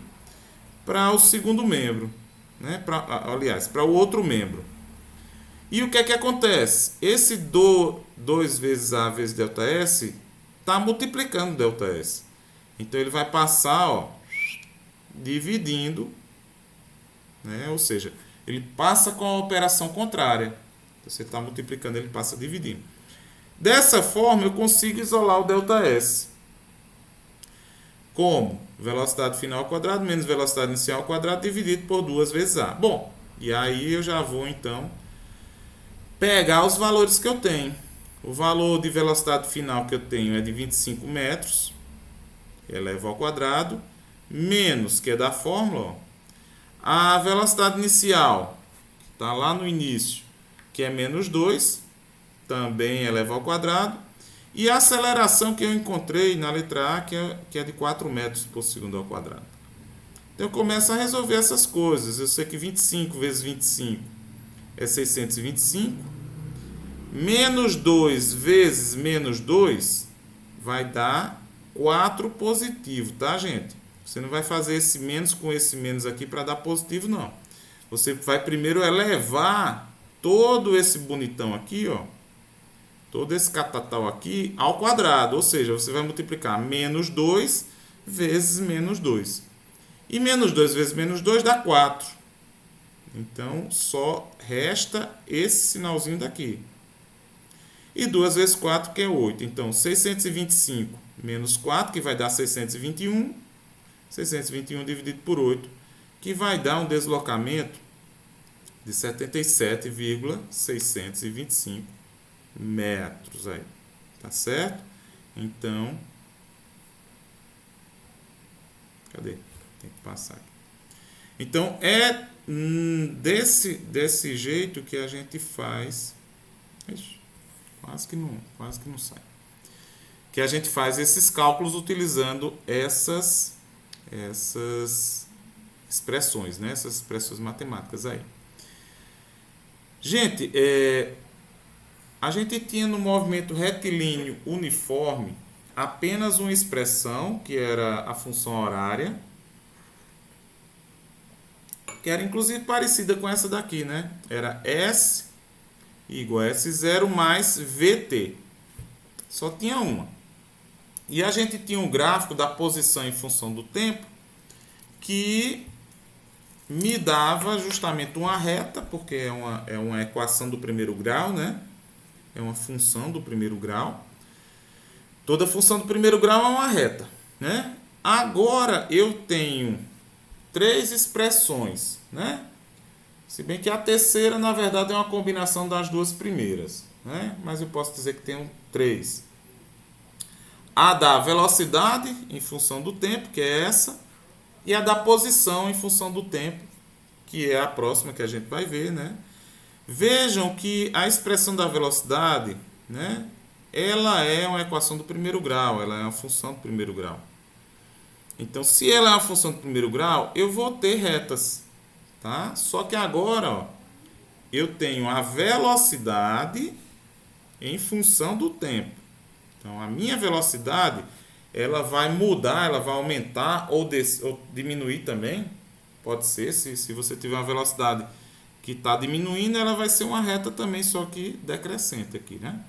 para o segundo membro, né? Aliás, para o outro membro. E o que é que acontece? Esse 2 vezes A vezes ΔS está multiplicando ΔS. Então ele vai passar, ó, dividindo, né? Ou seja, ele passa com a operação contrária. Você está multiplicando, ele passa dividindo. Dessa forma, eu consigo isolar o ΔS. Como? Velocidade final ao quadrado menos velocidade inicial ao quadrado dividido por 2 vezes A. Bom, e aí eu já vou, então, pegar os valores que eu tenho. O valor de velocidade final que eu tenho é de 25 metros, eleva ao quadrado, menos, que é da fórmula, ó, a velocidade inicial, que está lá no início, que é menos 2, também eleva ao quadrado, e a aceleração que eu encontrei na letra A, que é de 4 metros por segundo ao quadrado. Então eu começo a resolver essas coisas. Eu sei que 25 vezes 25 é 625, menos 2 vezes menos 2 vai dar 4 positivo, tá, gente? Você não vai fazer esse menos com esse menos aqui para dar positivo, não. Você vai primeiro elevar todo esse bonitão aqui, ó, todo esse catatal aqui ao quadrado, ou seja, você vai multiplicar menos 2 vezes menos 2. E menos 2 vezes menos 2 dá 4. Então, só resta esse sinalzinho daqui. E 2 vezes 4, que é 8. Então, 625 menos 4, que vai dar 621. 621 dividido por 8, que vai dar um deslocamento de 77,625 metros aí. Tá certo? Então, cadê? Tem que passar aqui. Então, é desse jeito que a gente faz. Ixi, quase que não sai. Que a gente faz esses cálculos utilizando essas expressões, né? Essas expressões matemáticas aí. Gente, a gente tinha no movimento retilíneo uniforme apenas uma expressão, que era a função horária, que era inclusive parecida com essa daqui, né? Era S igual a S0 mais VT. Só tinha uma. E a gente tinha um gráfico da posição em função do tempo que me dava justamente uma reta, porque é uma equação do primeiro grau, né? É uma função do primeiro grau. Toda função do primeiro grau é uma reta, né? Agora eu tenho três expressões, né? Se bem que a terceira, na verdade, é uma combinação das duas primeiras, né? Mas eu posso dizer que tem três. A da velocidade em função do tempo, que é essa, e a da posição em função do tempo, que é a próxima que a gente vai ver, né? Vejam que a expressão da velocidade, né, ela é uma equação do primeiro grau, ela é uma função do primeiro grau. Então, se ela é uma função do primeiro grau, eu vou ter retas, tá? Só que agora, ó, eu tenho a velocidade em função do tempo. Então, a minha velocidade, ela vai mudar, ela vai aumentar ou diminuir também. Pode ser, se você tiver uma velocidade que está diminuindo, ela vai ser uma reta também, só que decrescente aqui, né?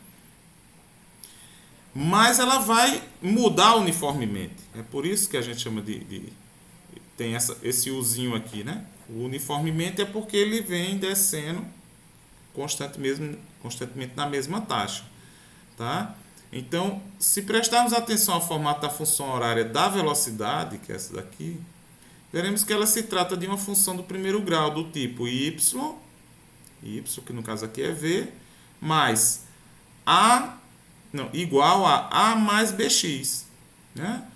Mas ela vai mudar uniformemente. É por isso que a gente chama tem esse Uzinho aqui, né? O uniformemente é porque ele vem descendo constantemente na mesma taxa, tá? Então, se prestarmos atenção ao formato da função horária da velocidade, que é essa daqui, veremos que ela se trata de uma função do primeiro grau do tipo y, que no caso aqui é v, mais igual a A mais bx, né?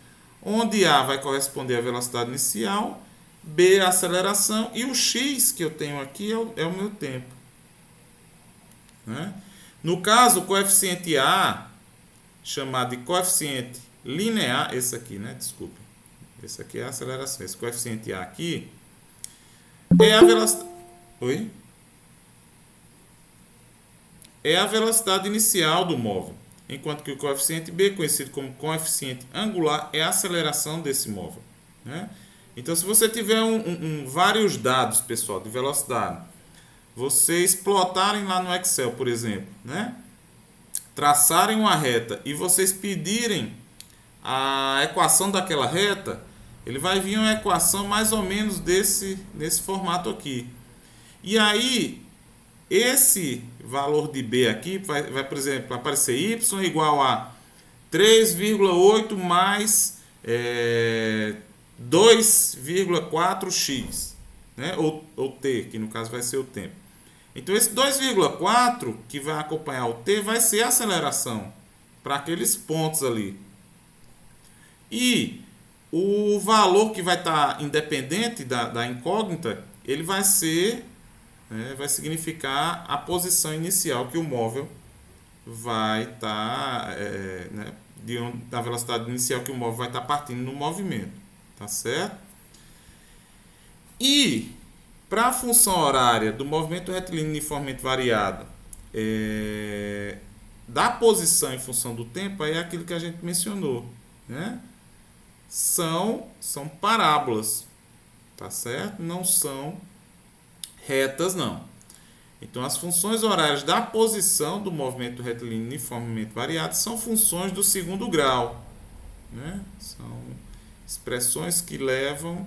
Onde A vai corresponder à velocidade inicial, B a aceleração e o x que eu tenho aqui é o meu tempo, né? No caso, o coeficiente A, chamado de coeficiente linear, esse aqui, né? Desculpe. Esse aqui é a aceleração. Esse coeficiente A aqui é a velocidade. Oi? É a velocidade inicial do móvel. Enquanto que o coeficiente B, conhecido como coeficiente angular, é a aceleração desse móvel, né? Então, se você tiver vários dados, pessoal, de velocidade, vocês plotarem lá no Excel, por exemplo, né? Traçarem uma reta e vocês pedirem a equação daquela reta, ele vai vir uma equação mais ou menos nesse formato aqui. E aí, esse valor de B aqui vai, por exemplo, aparecer y igual a 3,8 mais 2,4x, né? Ou t, que no caso vai ser o tempo. Então, esse 2,4 que vai acompanhar o t vai ser a aceleração para aqueles pontos ali. E o valor que vai estar independente da incógnita, ele vai ser, vai significar a posição inicial que o móvel vai estar, da velocidade inicial que o móvel vai estar partindo no movimento, tá certo? E para a função horária do movimento retilíneo uniformemente variado, da posição em função do tempo, aí é aquilo que a gente mencionou, né? São parábolas, tá certo? Não são retas, não. Então, as funções horárias da posição do movimento retilíneo uniformemente variado são funções do segundo grau, né? São expressões que levam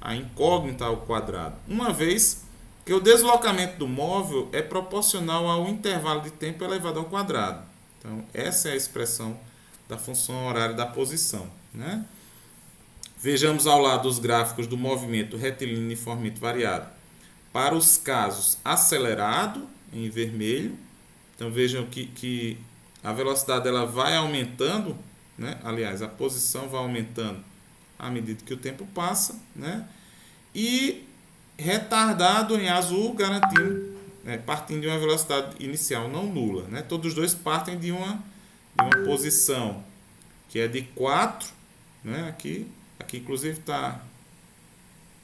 a incógnita ao quadrado, uma vez que o deslocamento do móvel é proporcional ao intervalo de tempo elevado ao quadrado. Então, essa é a expressão da função horária da posição, né? Vejamos ao lado os gráficos do movimento retilíneo uniformemente variado para os casos acelerado, em vermelho. Então, vejam que a velocidade ela vai aumentando, né? Aliás, a posição vai aumentando à medida que o tempo passa, né? E retardado em azul, garantindo, partindo de uma velocidade inicial não nula, né? Todos os dois partem de uma posição que é de 4, né? Aqui inclusive está,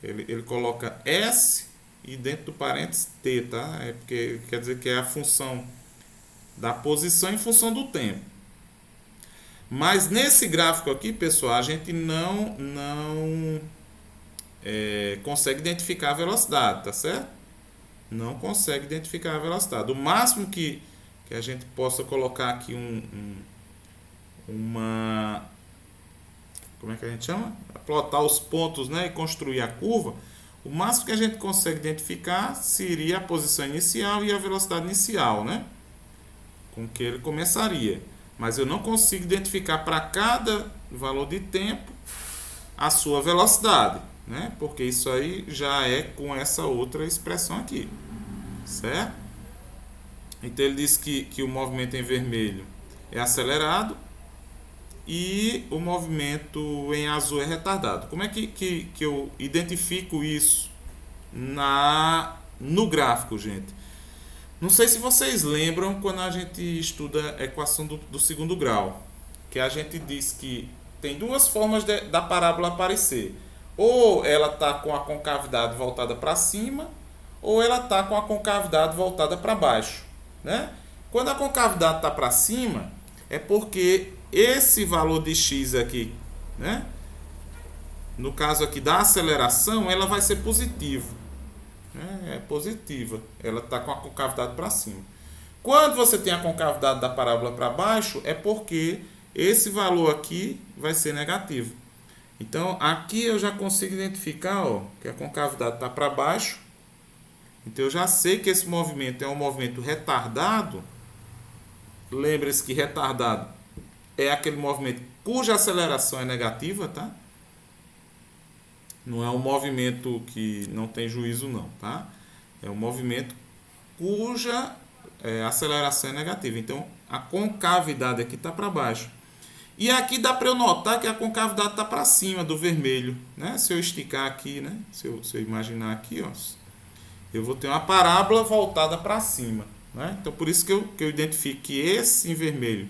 ele coloca S e dentro do parênteses T, tá? É porque quer dizer que é a função da posição em função do tempo. Mas nesse gráfico aqui, pessoal, a gente não consegue identificar a velocidade, tá certo? Não consegue identificar a velocidade. O máximo que a gente possa colocar aqui como é que a gente chama? Plotar os pontos, né, e construir a curva. O máximo que a gente consegue identificar seria a posição inicial e a velocidade inicial, né? Com que ele começaria. Mas eu não consigo identificar para cada valor de tempo a sua velocidade, né? Porque isso aí já é com essa outra expressão aqui, certo? Então ele diz que o movimento em vermelho é acelerado e o movimento em azul é retardado. Como é que eu identifico isso no gráfico, gente? Não sei se vocês lembram quando a gente estuda a equação do segundo grau, que a gente diz que tem duas formas da parábola aparecer. Ou ela está com a concavidade voltada para cima, ou ela está com a concavidade voltada para baixo, né? Quando a concavidade está para cima, é porque esse valor de x aqui, né? No caso aqui da aceleração, ela vai ser positiva, né? É positiva. Ela está com a concavidade para cima. Quando você tem a concavidade da parábola para baixo, é porque esse valor aqui vai ser negativo. Então, aqui eu já consigo identificar, ó, que a concavidade está para baixo. Então, eu já sei que esse movimento é um movimento retardado. Lembre-se que retardado é aquele movimento cuja aceleração é negativa, tá? Não é um movimento que não tem juízo, não, tá? É um movimento cuja aceleração é negativa. Então, a concavidade aqui está para baixo. E aqui dá para eu notar que a concavidade está para cima do vermelho, né? Se eu esticar aqui, né? Se eu imaginar aqui, ó, eu vou ter uma parábola voltada para cima, né? Então, por isso que eu identifico que esse em vermelho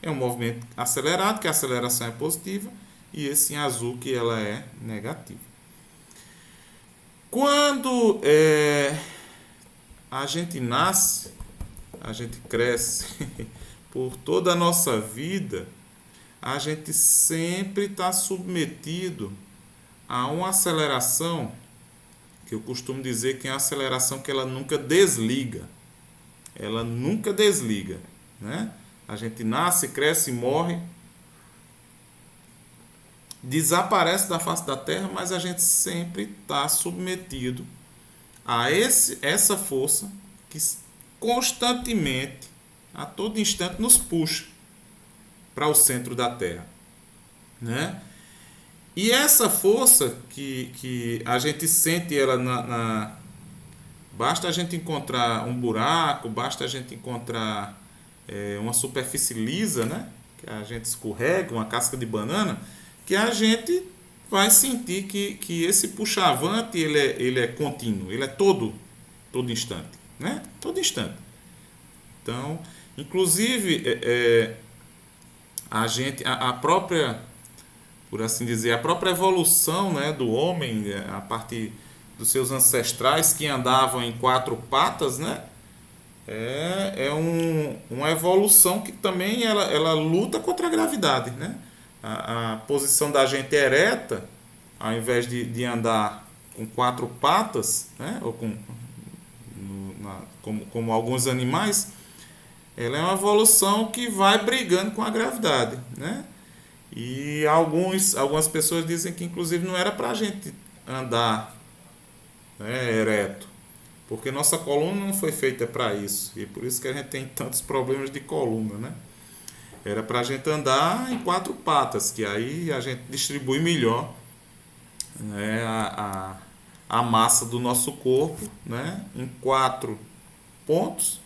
é um movimento acelerado, que a aceleração é positiva, e esse em azul, que ela é negativa. Quando a gente nasce, a gente cresce, por toda a nossa vida, a gente sempre está submetido a uma aceleração, que eu costumo dizer que é uma aceleração que ela nunca desliga. Ela nunca desliga, né? A gente nasce, cresce, morre, desaparece da face da Terra, mas a gente sempre está submetido a essa força que constantemente, a todo instante, nos puxa para o centro da Terra, né? E essa força que a gente sente ela basta a gente encontrar um buraco, basta a gente encontrar uma superfície lisa, né? Que a gente escorrega, uma casca de banana, que a gente vai sentir que esse puxavante ele é contínuo, ele é todo instante, né? Todo instante. Então, inclusive, a própria, por assim dizer, a própria evolução, né, do homem, a partir dos seus ancestrais que andavam em quatro patas, né, uma evolução que também ela luta contra a gravidade, né? A posição da gente ereta, ao invés de andar com quatro patas, né, ou como alguns animais, ela é uma evolução que vai brigando com a gravidade, né? E algumas pessoas dizem que inclusive não era para a gente andar, né, ereto, porque nossa coluna não foi feita para isso, e por isso que a gente tem tantos problemas de coluna, né? Era para a gente andar em quatro patas, que aí a gente distribui melhor, né, a massa do nosso corpo, né, em quatro pontos.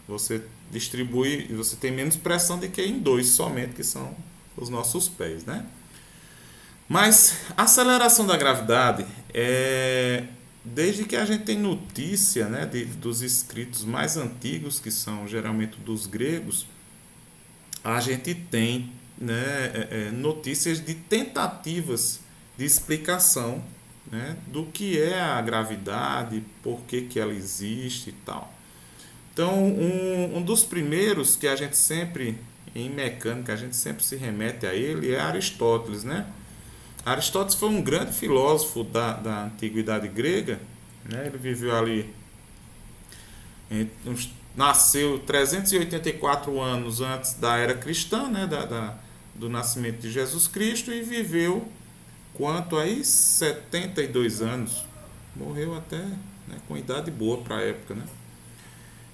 Você distribui, você tem menos pressão do que em dois somente, que são os nossos pés, né? Mas a aceleração da gravidade desde que a gente tem notícia, né, dos escritos mais antigos, que são geralmente dos gregos, a gente tem, né, notícias de tentativas de explicação, né, do que é a gravidade, por que ela existe e tal. Então, um dos primeiros que a gente sempre, em mecânica, a gente sempre se remete a ele é Aristóteles, né? Aristóteles foi um grande filósofo da antiguidade grega, né? Ele viveu ali, nasceu 384 anos antes da era cristã, né? Do nascimento de Jesus Cristo, e viveu quanto aí 72 anos. Morreu até, né, com idade boa para a época, né?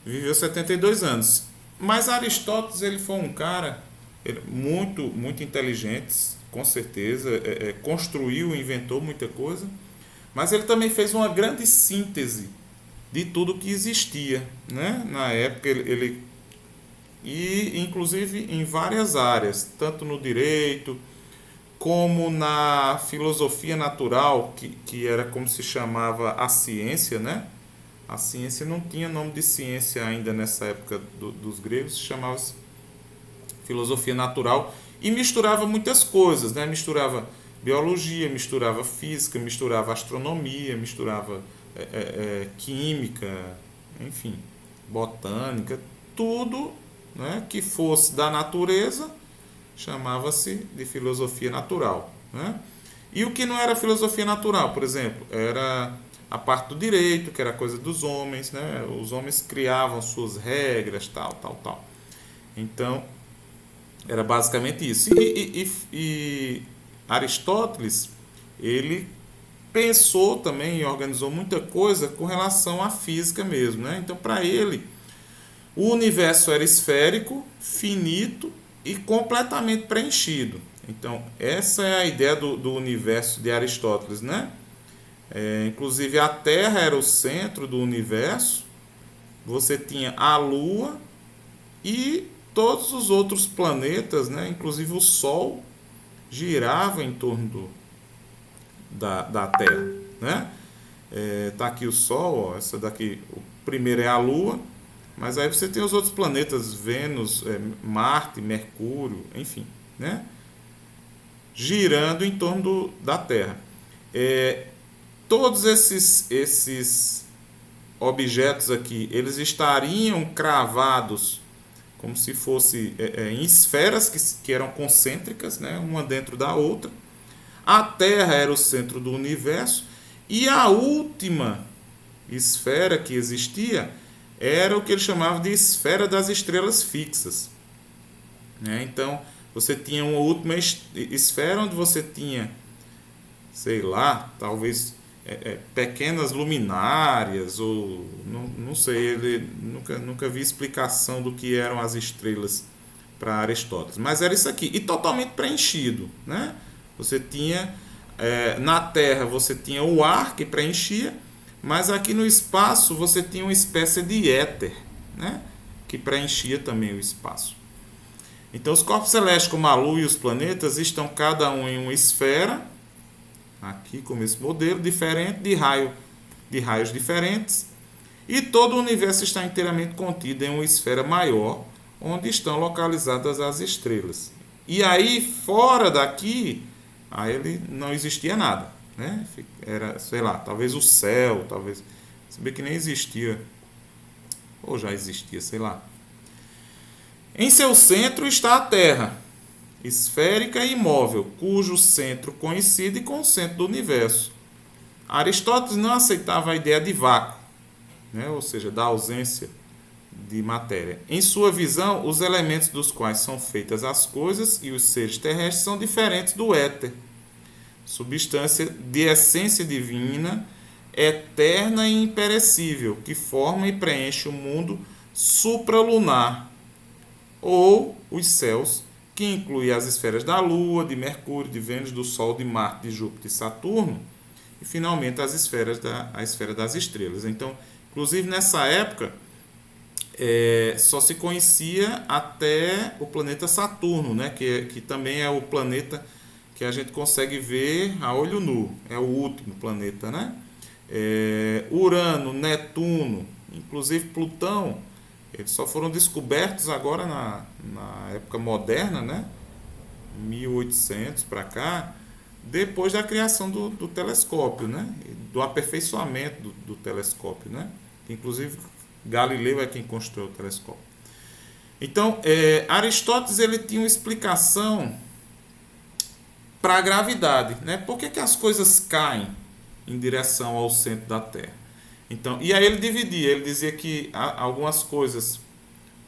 Viveu 72 anos. Mas Aristóteles, ele foi um cara muito, muito inteligente, com certeza, construiu, inventou muita coisa, mas ele também fez uma grande síntese de tudo que existia, né? Na época e inclusive em várias áreas, tanto no direito como na filosofia natural, que era como se chamava a ciência, né? A ciência não tinha nome de ciência ainda nessa época dos gregos, chamava-se filosofia natural e misturava muitas coisas, né? Misturava biologia, misturava física, misturava astronomia, misturava química, enfim, botânica, tudo, né, que fosse da natureza chamava-se de filosofia natural, né? E o que não era filosofia natural, por exemplo, era a parte do direito, que era coisa dos homens, né? Os homens criavam suas regras, tal, tal, tal. Então, era basicamente isso. E Aristóteles, ele pensou também e organizou muita coisa com relação à física mesmo, né? Então, para ele, o universo era esférico, finito e completamente preenchido. Então, essa é a ideia do universo de Aristóteles, né? Inclusive, a Terra era o centro do universo, você tinha a Lua e todos os outros planetas, né? Inclusive o Sol, girava em torno da Terra, né? Tá aqui o Sol, ó, essa daqui, o primeiro é a Lua, mas aí você tem os outros planetas, Vênus, Marte, Mercúrio, enfim, né? Girando em torno da Terra. Todos esses objetos aqui, eles estariam cravados como se fosse em esferas que eram concêntricas, né? Uma dentro da outra. A Terra era o centro do universo e a última esfera que existia era o que ele chamava de esfera das estrelas fixas, né? Então, você tinha uma última esfera onde você tinha, sei lá, talvez pequenas luminárias, ou não sei, ele nunca vi explicação do que eram as estrelas para Aristóteles, mas era isso aqui, e totalmente preenchido, né? Você tinha, na Terra você tinha o ar que preenchia, mas aqui no espaço você tinha uma espécie de éter, né? Que preenchia também o espaço. Então os corpos celestes como a Lua e os planetas estão cada um em uma esfera, aqui como esse modelo, diferente de raios diferentes, e todo o universo está inteiramente contido em uma esfera maior, onde estão localizadas as estrelas. E aí, fora daqui, aí ele não existia nada, né? Era, sei lá, talvez o céu, talvez, se bem que nem existia, ou já existia, sei lá. Em seu centro está a Terra, esférica e imóvel, cujo centro coincide com o centro do universo. Aristóteles não aceitava a ideia de vácuo, né? Ou seja, da ausência de matéria. Em sua visão, os elementos dos quais são feitas as coisas e os seres terrestres são diferentes do éter, substância de essência divina, eterna e imperecível, que forma e preenche o mundo supralunar, ou os céus, que inclui as esferas da Lua, de Mercúrio, de Vênus, do Sol, de Marte, de Júpiter e Saturno, e finalmente a esfera das estrelas. Então, inclusive nessa época, só se conhecia até o planeta Saturno, né? Que também é o planeta que a gente consegue ver a olho nu, é o último planeta, né? Urano, Netuno, inclusive Plutão, eles só foram descobertos agora na época moderna, né? 1800 para cá, depois da criação do telescópio, né? Do aperfeiçoamento do telescópio, né? Inclusive Galileu é quem construiu o telescópio. Então, Aristóteles ele tinha uma explicação para a gravidade, né? Por que as coisas caem em direção ao centro da Terra? Então, e aí ele dividia, ele dizia que algumas coisas,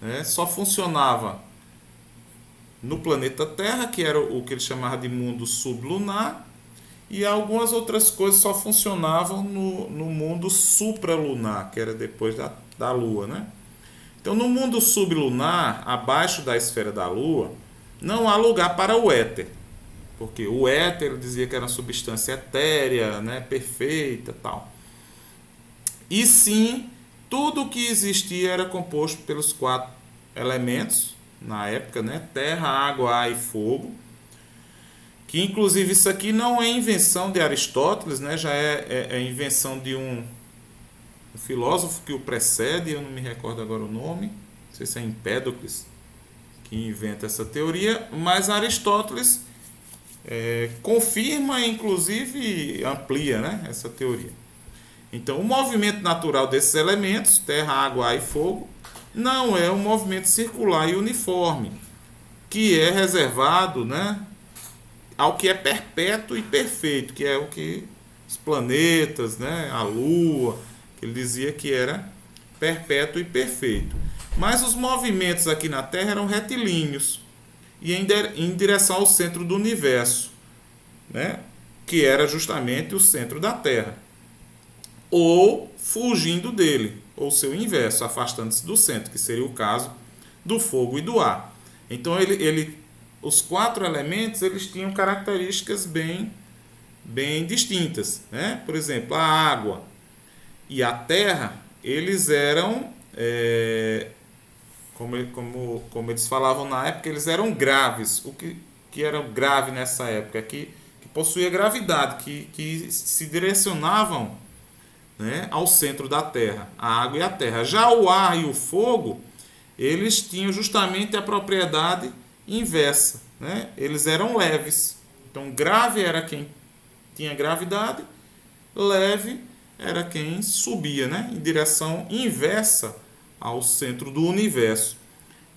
né, só funcionava no planeta Terra, que era o que ele chamava de mundo sublunar, e algumas outras coisas só funcionavam no mundo supralunar, que era depois da Lua, né? Então, no mundo sublunar, abaixo da esfera da Lua, não há lugar para o éter. Porque o éter ele dizia que era uma substância etérea, né, perfeita, tal. E sim, tudo que existia era composto pelos 4 elementos na época, né, terra, água, ar e fogo. Que inclusive isso aqui não é invenção de Aristóteles, né, já é invenção de um filósofo que o precede, eu não me recordo agora o nome, não sei se é Empédocles que inventa essa teoria, mas Aristóteles confirma e inclusive amplia, né, essa teoria. Então o movimento natural desses elementos, terra, água, ar e fogo, não é um movimento circular e uniforme, que é reservado, né, ao que é perpétuo e perfeito, que é o que os planetas, né, a Lua, que ele dizia que era perpétuo e perfeito. Mas os movimentos aqui na Terra eram retilíneos e em direção ao centro do universo, né, que era justamente o centro da Terra, ou fugindo dele, ou seu inverso, afastando-se do centro, que seria o caso do fogo e do ar. Então os 4 elementos eles tinham características bem distintas, né? Por exemplo, a água e a terra eles eram como eles falavam na época, eles eram graves. O que era grave nessa época? Que possuía gravidade, que se direcionavam, né, ao centro da Terra, a água e a terra. Já o ar e o fogo, eles tinham justamente a propriedade inversa, né? Eles eram leves. Então, grave era quem tinha gravidade, leve era quem subia, né, em direção inversa ao centro do universo.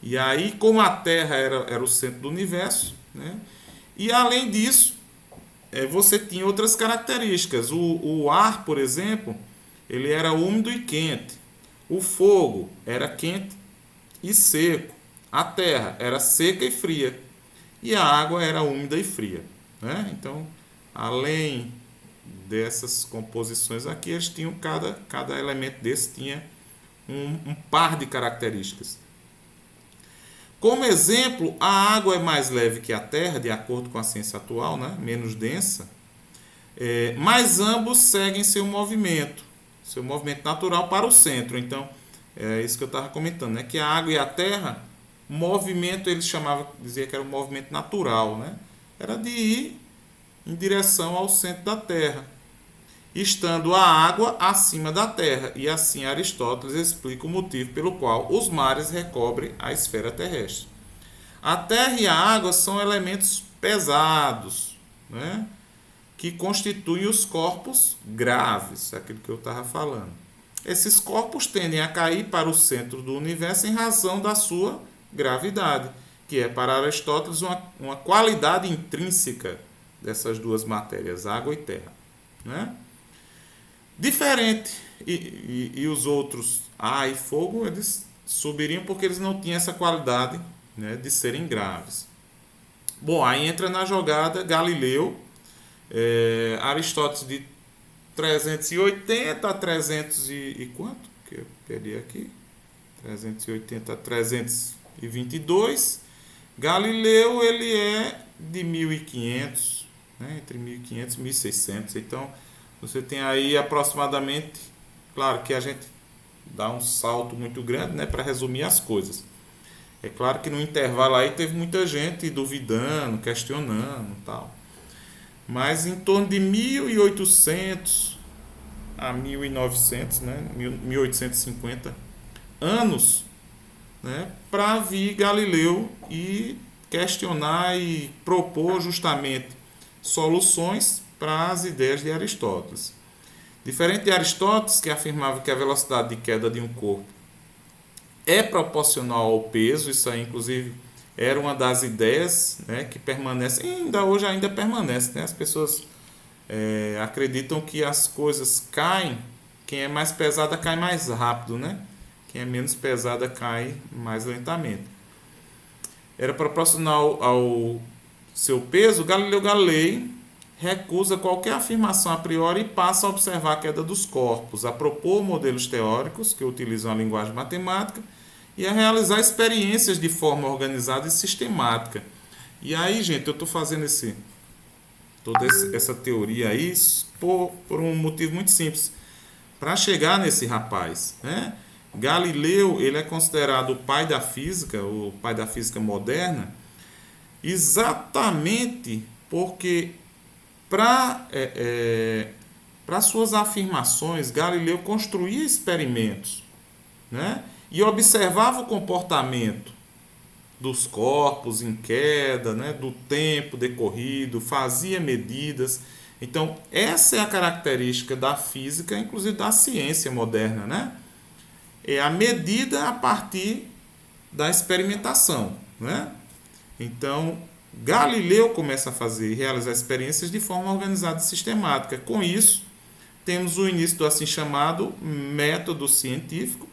E aí, como a Terra era o centro do universo, né, e além disso, você tinha outras características. O ar, por exemplo, ele era úmido e quente. O fogo era quente e seco. A terra era seca e fria. E a água era úmida e fria, né? Então, além dessas composições aqui, eles tinham cada elemento desse tinha um par de características. Como exemplo, a água é mais leve que a terra, de acordo com a ciência atual, né? Menos densa, mas ambos seguem seu movimento natural para o centro. Então, é isso que eu estava comentando, né? Que a água e a terra, movimento eles dizia que era um movimento natural, né? Era de ir em direção ao centro da terra, estando a água acima da terra. E assim Aristóteles explica o motivo pelo qual os mares recobrem a esfera terrestre. A terra e a água são elementos pesados, né, que constituem os corpos graves, aquilo que eu estava falando. Esses corpos tendem a cair para o centro do universo em razão da sua gravidade, que é para Aristóteles uma qualidade intrínseca dessas duas matérias, água e terra, né? Diferente, e os outros, ar e fogo, eles subiriam porque eles não tinham essa qualidade, né, de serem graves. Bom, aí entra na jogada Galileu, Aristóteles de 380 a 300 e quanto? Que eu perdi aqui. 380 a 322. Galileu ele é de 1500, né, entre 1500 e 1600. Então, você tem aí aproximadamente, claro que a gente dá um salto muito grande, né, para resumir as coisas. É claro que no intervalo aí teve muita gente duvidando, questionando e tal. Mas em torno de 1800 a 1900, né, 1850 anos, né, para vir Galileu e questionar e propor justamente soluções para as ideias de Aristóteles. Diferente de Aristóteles, que afirmava que a velocidade de queda de um corpo é proporcional ao peso, isso aí inclusive era uma das ideias, né, que permanece, ainda permanece, né? As pessoas acreditam que as coisas caem, quem é mais pesada cai mais rápido, né? Quem é menos pesada cai mais lentamente. Era proporcional ao seu peso. Galileu Galilei recusa qualquer afirmação a priori e passa a observar a queda dos corpos, a propor modelos teóricos que utilizam a linguagem matemática e a realizar experiências de forma organizada e sistemática. E aí, gente, eu estou fazendo toda essa teoria aí por um motivo muito simples. Para chegar nesse rapaz, né? Galileu, ele é considerado o pai da física, o pai da física moderna, exatamente porque para suas afirmações, Galileu construía experimentos, né? E observava o comportamento dos corpos em queda, né? Do tempo decorrido, fazia medidas. Então, essa é a característica da física, inclusive da ciência moderna, né? É a medida a partir da experimentação, né? Então, Galileu começa a fazer e realizar experiências de forma organizada e sistemática. Com isso, temos o início do assim chamado método científico,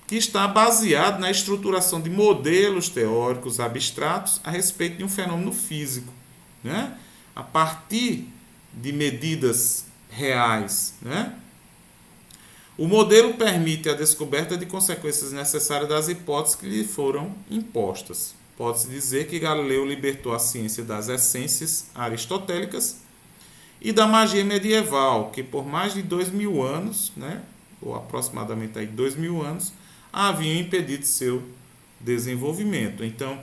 que está baseado na estruturação de modelos teóricos abstratos a respeito de um fenômeno físico, né? A partir de medidas reais, né? O modelo permite a descoberta de consequências necessárias das hipóteses que lhe foram impostas. Pode-se dizer que Galileu libertou a ciência das essências aristotélicas e da magia medieval, que por mais de 2000 anos, né, ou aproximadamente aí 2000 anos, haviam impedido seu desenvolvimento. Então,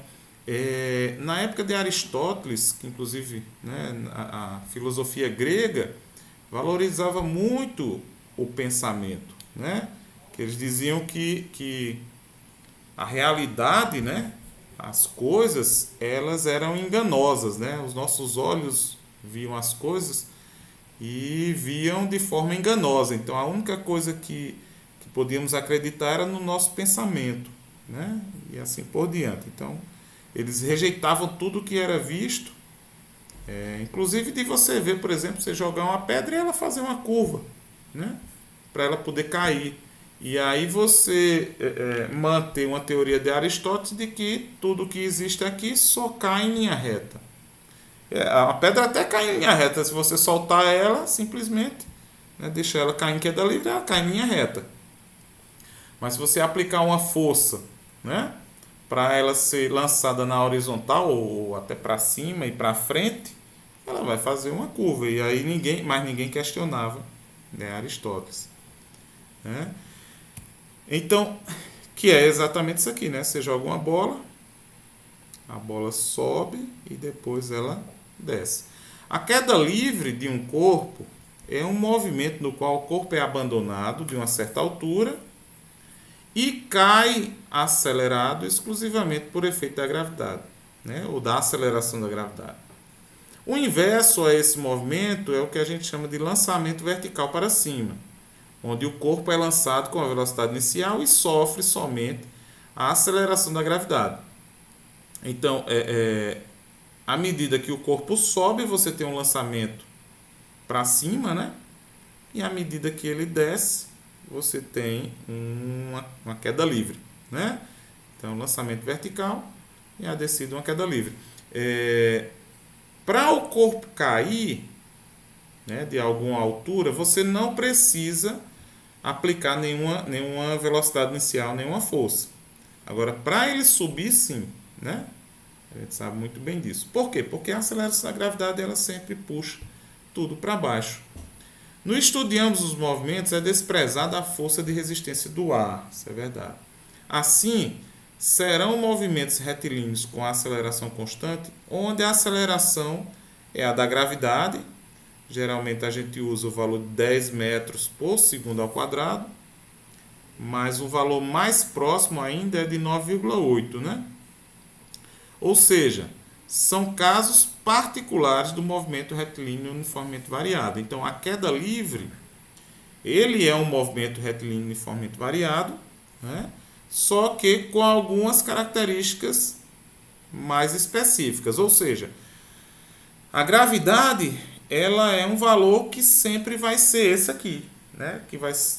na época de Aristóteles, que inclusive, né, a filosofia grega valorizava muito o pensamento, né? Que eles diziam que a realidade, né, as coisas, elas eram enganosas, né? Os nossos olhos viam as coisas e viam de forma enganosa. Então, a única coisa que podíamos acreditar era no nosso pensamento, né? E assim por diante. Então, eles rejeitavam tudo que era visto, inclusive de você ver, por exemplo, você jogar uma pedra e ela fazer uma curva, né? Para ela poder cair. E aí você mantém uma teoria de Aristóteles de que tudo que existe aqui só cai em linha reta. A pedra até cai em linha reta, se você soltar ela, simplesmente, né, deixar ela cair em queda livre, ela cai em linha reta. Mas se você aplicar uma força, né, para ela ser lançada na horizontal ou até para cima e para frente, ela vai fazer uma curva. E aí ninguém questionava, né, Aristóteles, né? Então, que é exatamente isso aqui, né? Você joga uma bola, a bola sobe e depois ela desce. A queda livre de um corpo é um movimento no qual o corpo é abandonado de uma certa altura e cai acelerado exclusivamente por efeito da gravidade, né? Ou da aceleração da gravidade. O inverso a esse movimento é o que a gente chama de lançamento vertical para cima, onde o corpo é lançado com a velocidade inicial e sofre somente a aceleração da gravidade. Então, à medida que o corpo sobe, você tem um lançamento para cima, né? E à medida que ele desce, você tem uma queda livre, né? Então, lançamento vertical e a descida uma queda livre. Para o corpo cair, né, de alguma altura, você não precisa aplicar nenhuma velocidade inicial, nenhuma força. Agora, para ele subir, sim, né? A gente sabe muito bem disso. Por quê? Porque a aceleração da gravidade ela sempre puxa tudo para baixo. No estudo de ambos os movimentos é desprezada a força de resistência do ar, isso é verdade. Assim, serão movimentos retilíneos com aceleração constante, onde a aceleração é a da gravidade. Geralmente a gente usa o valor de 10 metros por segundo ao quadrado, mas o valor mais próximo ainda é de 9,8, né? Ou seja, são casos particulares do movimento retilíneo uniformemente variado. Então, a queda livre, ele é um movimento retilíneo uniformemente variado, né? Só que com algumas características mais específicas. Ou seja, a gravidade ela é um valor que sempre vai ser esse aqui, né?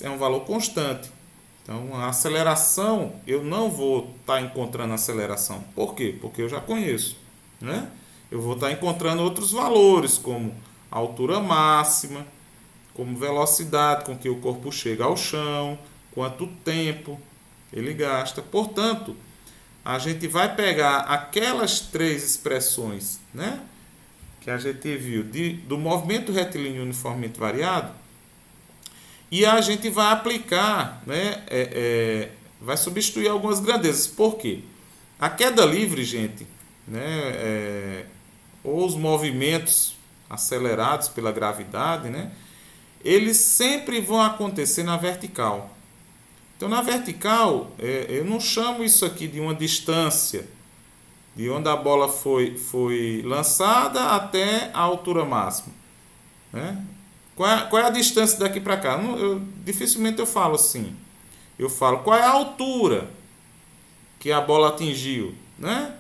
É um valor constante. Então, a aceleração, eu não vou estar encontrando aceleração. Por quê? Porque eu já conheço, né? Eu vou estar encontrando outros valores, como a altura máxima, como velocidade com que o corpo chega ao chão, quanto tempo ele gasta. Portanto, a gente vai pegar aquelas três expressões, né, que a gente viu do movimento retilíneo uniformemente variado, e a gente vai aplicar, né, vai substituir algumas grandezas. Por quê? A queda livre, gente, né, ou os movimentos acelerados pela gravidade, né, eles sempre vão acontecer na vertical. Então, na vertical, eu não chamo isso aqui de uma distância, de onde a bola foi lançada até a altura máxima, né? Qual é a distância daqui para cá? Dificilmente eu falo assim. Eu falo qual é a altura que a bola atingiu, né?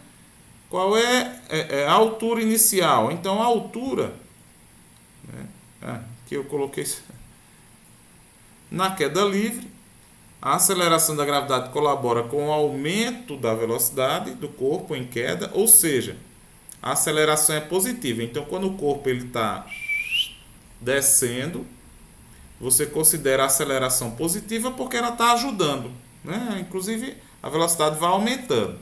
Qual é a altura inicial? Então, a altura, né, que eu coloquei na queda livre, a aceleração da gravidade colabora com o aumento da velocidade do corpo em queda, ou seja, a aceleração é positiva. Então, quando o corpo está descendo, você considera a aceleração positiva porque ela está ajudando, né? Inclusive, a velocidade vai aumentando.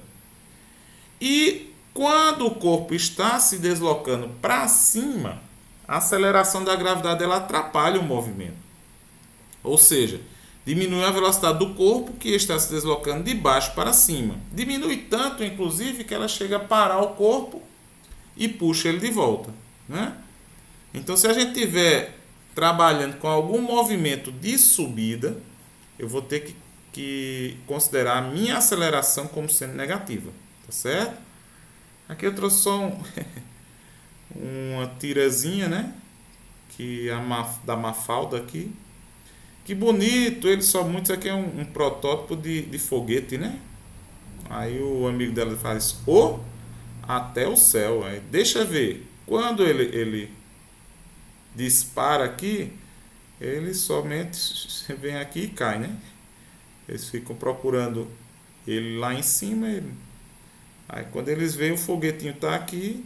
E quando o corpo está se deslocando para cima, a aceleração da gravidade ela atrapalha o movimento. Ou seja, diminui a velocidade do corpo que está se deslocando de baixo para cima. Diminui tanto, inclusive, que ela chega a parar o corpo e puxa ele de volta, né? Então, se a gente estiver trabalhando com algum movimento de subida, eu vou ter que considerar a minha aceleração como sendo negativa, tá certo? Aqui eu trouxe só uma tirazinha, né? Da Mafalda aqui. Que bonito, ele só muito. Isso aqui é um protótipo de foguete, né? Aí o amigo dela faz até o céu. Aí deixa ver. Quando ele dispara aqui, ele somente vem aqui e cai, né? Eles ficam procurando ele lá em cima. Aí quando eles veem o foguetinho tá aqui,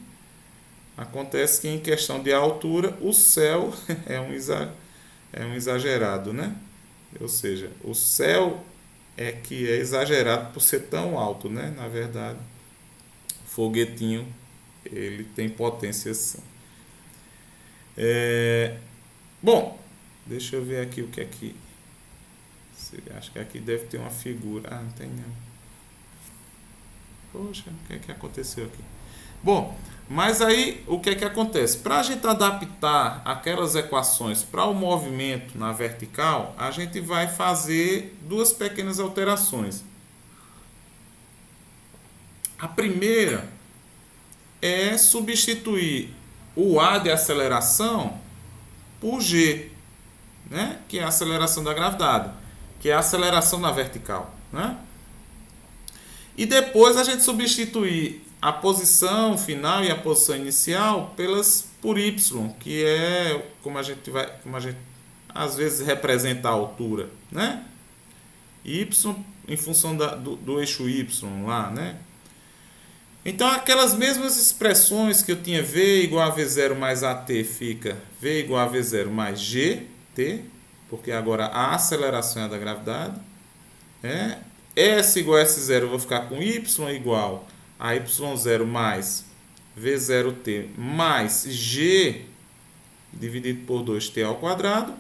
acontece que em questão de altura, o céu é um exagerado, né? Ou seja, o céu que é exagerado por ser tão alto, né? Na verdade, o foguetinho ele tem potência sim. Bom, deixa eu ver aqui o que é que... Acho que aqui deve ter uma figura. Ah, não tem não. Poxa, o que é que aconteceu aqui? Bom, mas aí o que é que acontece? Para a gente adaptar aquelas equações para o movimento na vertical, a gente vai fazer duas pequenas alterações. A primeira é substituir o A de aceleração por G, né? Que é a aceleração da gravidade, que é a aceleração na vertical, né? E depois a gente substituir a posição final e a posição inicial por Y, que é como a gente às vezes representa a altura, né? Y em função do eixo Y lá, né? Então aquelas mesmas expressões que eu tinha V igual a V0 mais AT fica V igual a V0 mais GT, porque agora a aceleração é da gravidade, né? S igual a S0 eu vou ficar com Y igual a Y0 mais V0T mais G dividido por 2T ao quadrado.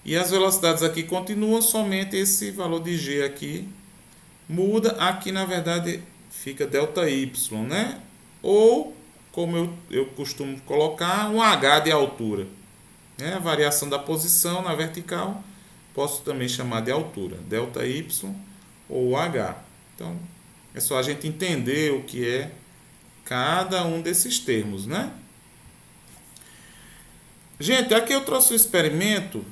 E as velocidades aqui continuam, somente esse valor de G aqui muda. Aqui, na verdade, fica ΔY, né? Ou, como eu costumo colocar, um H de altura. Né? A variação da posição na vertical, posso também chamar de altura. ΔY ou H. Então, é só a gente entender o que é cada um desses termos, né? Gente, aqui eu trouxe um experimento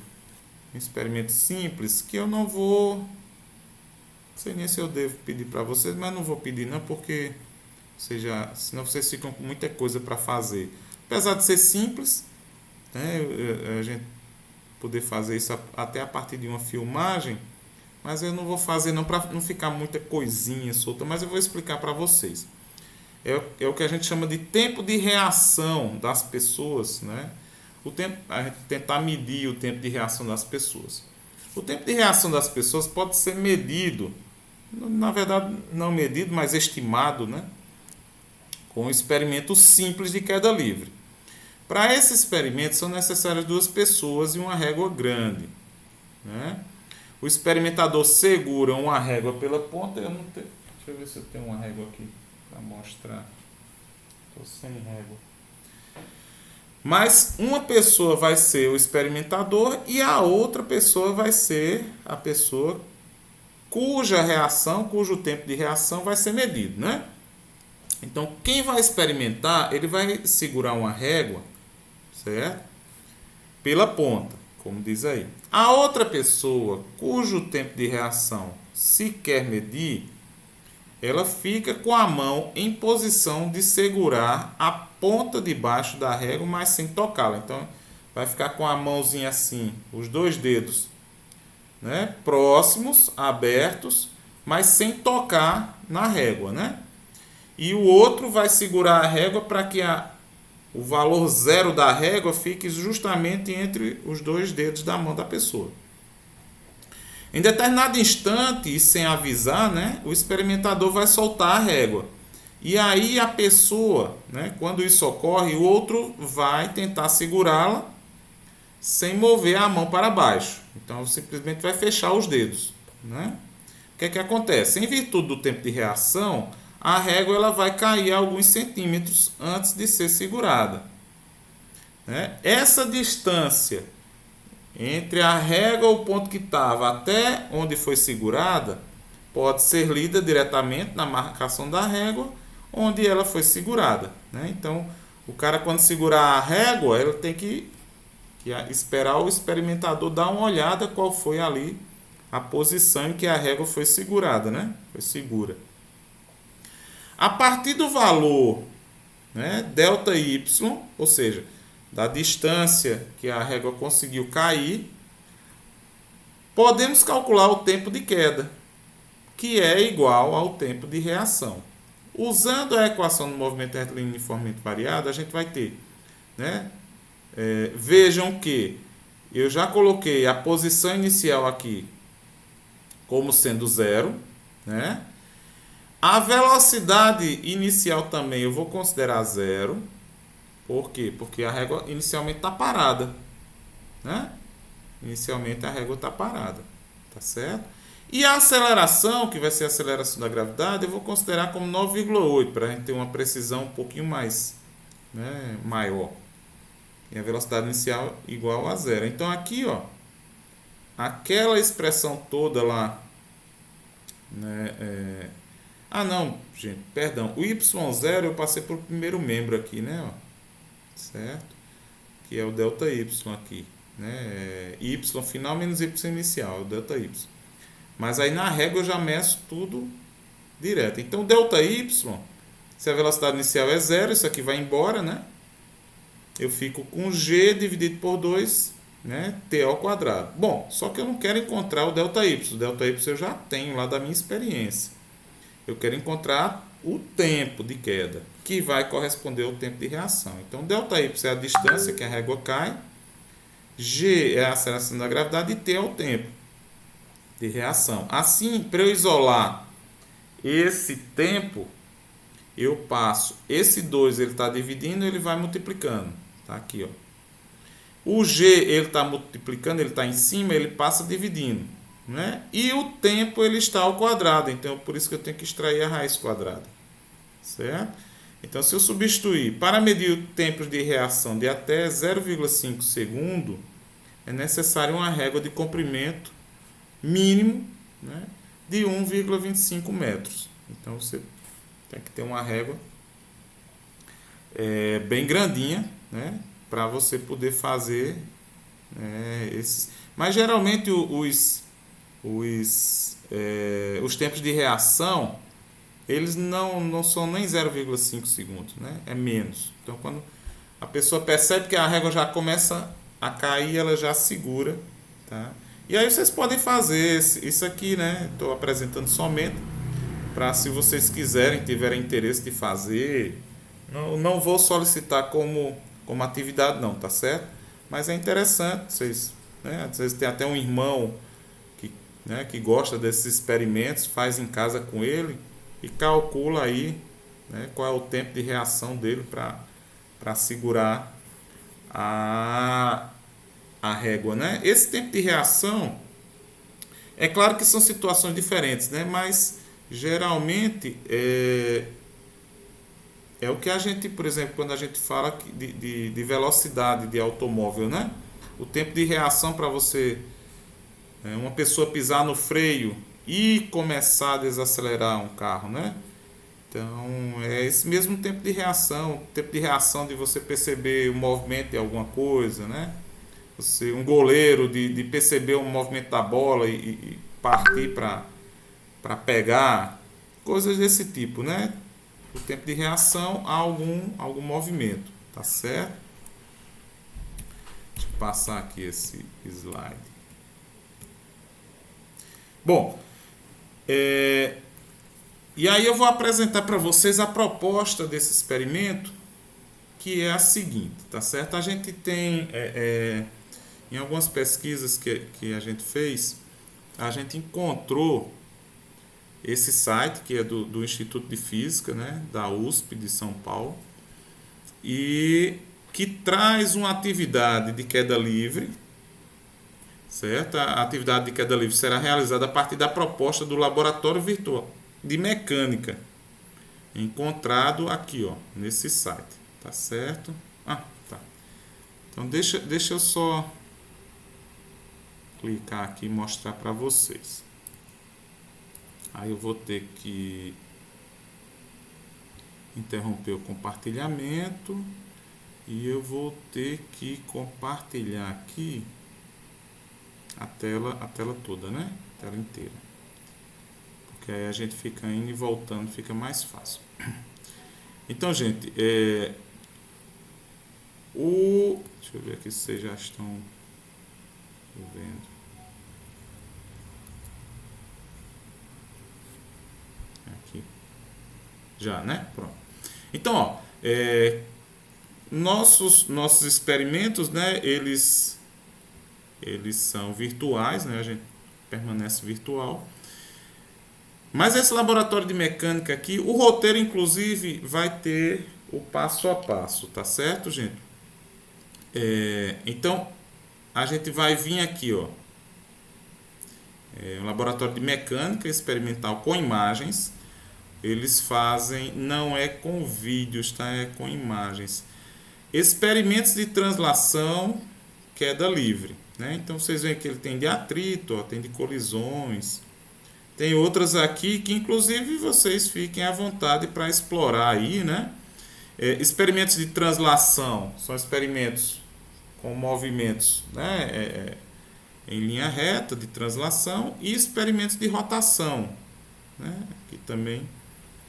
simples, que eu não vou... Não sei nem se eu devo pedir para vocês, mas não vou pedir não, porque senão vocês ficam com muita coisa para fazer. Apesar de ser simples, né, a gente poder fazer isso até a partir de uma filmagem, mas eu não vou fazer não para não ficar muita coisinha solta, mas eu vou explicar para vocês. É o que a gente chama de tempo de reação das pessoas, né? A gente tentar medir o tempo de reação das pessoas. O tempo de reação das pessoas pode ser medido, na verdade não medido, mas estimado, né? com um experimento simples de queda livre. Para esse experimento são necessárias 2 pessoas e uma régua grande, né? O experimentador segura uma régua pela ponta. Eu não tenho, deixa eu ver se eu tenho uma régua aqui para mostrar. Estou sem régua. Mas uma pessoa vai ser o experimentador e a outra pessoa vai ser a pessoa cujo tempo de reação vai ser medido, né? Então, quem vai experimentar, ele vai segurar uma régua, certo? Pela ponta, como diz aí. A outra pessoa, cujo tempo de reação se quer medir, ela fica com a mão em posição de segurar a ponta de baixo da régua, mas sem tocá-la. Então, vai ficar com a mãozinha assim, os 2 dedos, né, próximos, abertos, mas sem tocar na régua, né? E o outro vai segurar a régua para que o valor 0 da régua fique justamente entre os 2 dedos da mão da pessoa. Em determinado instante, e sem avisar, né, o experimentador vai soltar a régua. E aí a pessoa, né, quando isso ocorre, o outro vai tentar segurá-la sem mover a mão para baixo. Então simplesmente vai fechar os dedos, né? O que é que acontece? Em virtude do tempo de reação, a régua ela vai cair alguns centímetros antes de ser segurada, né? Essa distância entre a régua, o ponto que estava, até onde foi segurada, pode ser lida diretamente na marcação da régua, onde ela foi segurada, né? Então, o cara, quando segurar a régua, ele tem que esperar o experimentador dar uma olhada qual foi ali a posição em que a régua foi segurada, né? Foi segura. A partir do valor, né, ΔY, ou seja, da distância que a régua conseguiu cair, podemos calcular o tempo de queda, que é igual ao tempo de reação. Usando a equação do movimento retilíneo uniformemente variado, a gente vai ter, né, vejam que eu já coloquei a posição inicial aqui como sendo 0, né? A velocidade inicial também eu vou considerar 0. Por quê? Porque a régua inicialmente está parada, né? Inicialmente a régua está parada, tá certo? E a aceleração, que vai ser a aceleração da gravidade, eu vou considerar como 9,8, para a gente ter uma precisão um pouquinho mais, né, maior. E a velocidade inicial igual a 0. Então aqui, ó, aquela expressão toda lá, né, não, gente, perdão, o y0 eu passei para o primeiro membro aqui, né, ó, certo? Que é o ΔY aqui, né, y final menos y inicial, é o ΔY. Mas aí na régua eu já meço tudo direto. Então ΔY, se a velocidade inicial é 0, isso aqui vai embora, né? Eu fico com g dividido por 2, né, t ao quadrado. Bom, só que eu não quero encontrar o ΔY. O ΔY eu já tenho lá da minha experiência. Eu quero encontrar o tempo de queda, que vai corresponder ao tempo de reação. Então, ΔY é a distância que a régua cai, g é a aceleração da gravidade e t é o tempo de reação. Assim, para eu isolar esse tempo, eu passo esse 2, ele está dividindo, ele vai multiplicando. Tá aqui, ó. O g, ele está multiplicando, ele está em cima, ele passa dividindo, né? E o tempo, ele está ao quadrado. Então, por isso que eu tenho que extrair a raiz quadrada. Certo? Então, se eu substituir, para medir o tempo de reação de até 0,5 segundo, é necessário uma régua de comprimento mínimo, né, de 1,25 metros. Então, você tem que ter uma régua bem grandinha, né, para você poder fazer esses. Mas geralmente os tempos de reação, eles não são nem 0,5 segundos, né? É menos. Então, quando a pessoa percebe que a régua já começa a cair, ela já segura, tá? E aí vocês podem fazer isso aqui, né? Estou apresentando somente para, se vocês quiserem, tiverem interesse de fazer. Não vou solicitar como atividade não, tá certo? Mas é interessante, vocês, né? Às vezes tem até um irmão que gosta desses experimentos, faz em casa com ele e calcula aí né? Qual é o tempo de reação dele para segurar a, a régua, né? Esse tempo de reação, é claro que são situações diferentes, né? Mas geralmente é o que a gente, por exemplo, quando a gente fala de velocidade de automóvel, né? O tempo de reação para você, uma pessoa pisar no freio e começar a desacelerar um carro, né? Então, é esse mesmo tempo de reação de você perceber o movimento de alguma coisa, né? Você, um goleiro de perceber o movimento da bola e partir para pegar, coisas desse tipo, né? O tempo de reação a algum movimento, tá certo? Deixa eu passar aqui esse slide. Bom, e aí eu vou apresentar para vocês a proposta desse experimento, que é a seguinte, tá certo? A gente tem, em algumas pesquisas que a gente fez, a gente encontrou esse site, que é do Instituto de Física, né, da USP de São Paulo, e que traz uma atividade de queda livre, certo? A atividade de queda livre será realizada a partir da proposta do Laboratório Virtual de Mecânica, encontrado aqui, ó, nesse site, tá certo? Tá. Então deixa eu só clicar aqui e mostrar para vocês. Aí eu vou ter que interromper o compartilhamento e eu vou ter que compartilhar aqui a tela toda, né? A tela inteira. Porque aí a gente fica indo e voltando, fica mais fácil. Então, gente, deixa eu ver aqui se vocês já estão vendo. Aqui. Já, né? Pronto. Então, ó, nossos experimentos, né? Eles são virtuais, né? A gente permanece virtual. Mas esse laboratório de mecânica aqui, o roteiro inclusive vai ter o passo a passo, tá certo, gente? Então a gente vai vir aqui, ó, um laboratório de mecânica experimental com imagens. Eles fazem, não é com vídeos, tá? É com imagens. Experimentos de translação, queda livre, né? Então vocês veem que ele tem de atrito, ó, tem de colisões. Tem outras aqui que inclusive vocês fiquem à vontade para explorar aí, né? Experimentos de translação são experimentos com movimentos, né, em linha reta de translação, e experimentos de rotação, né? Que também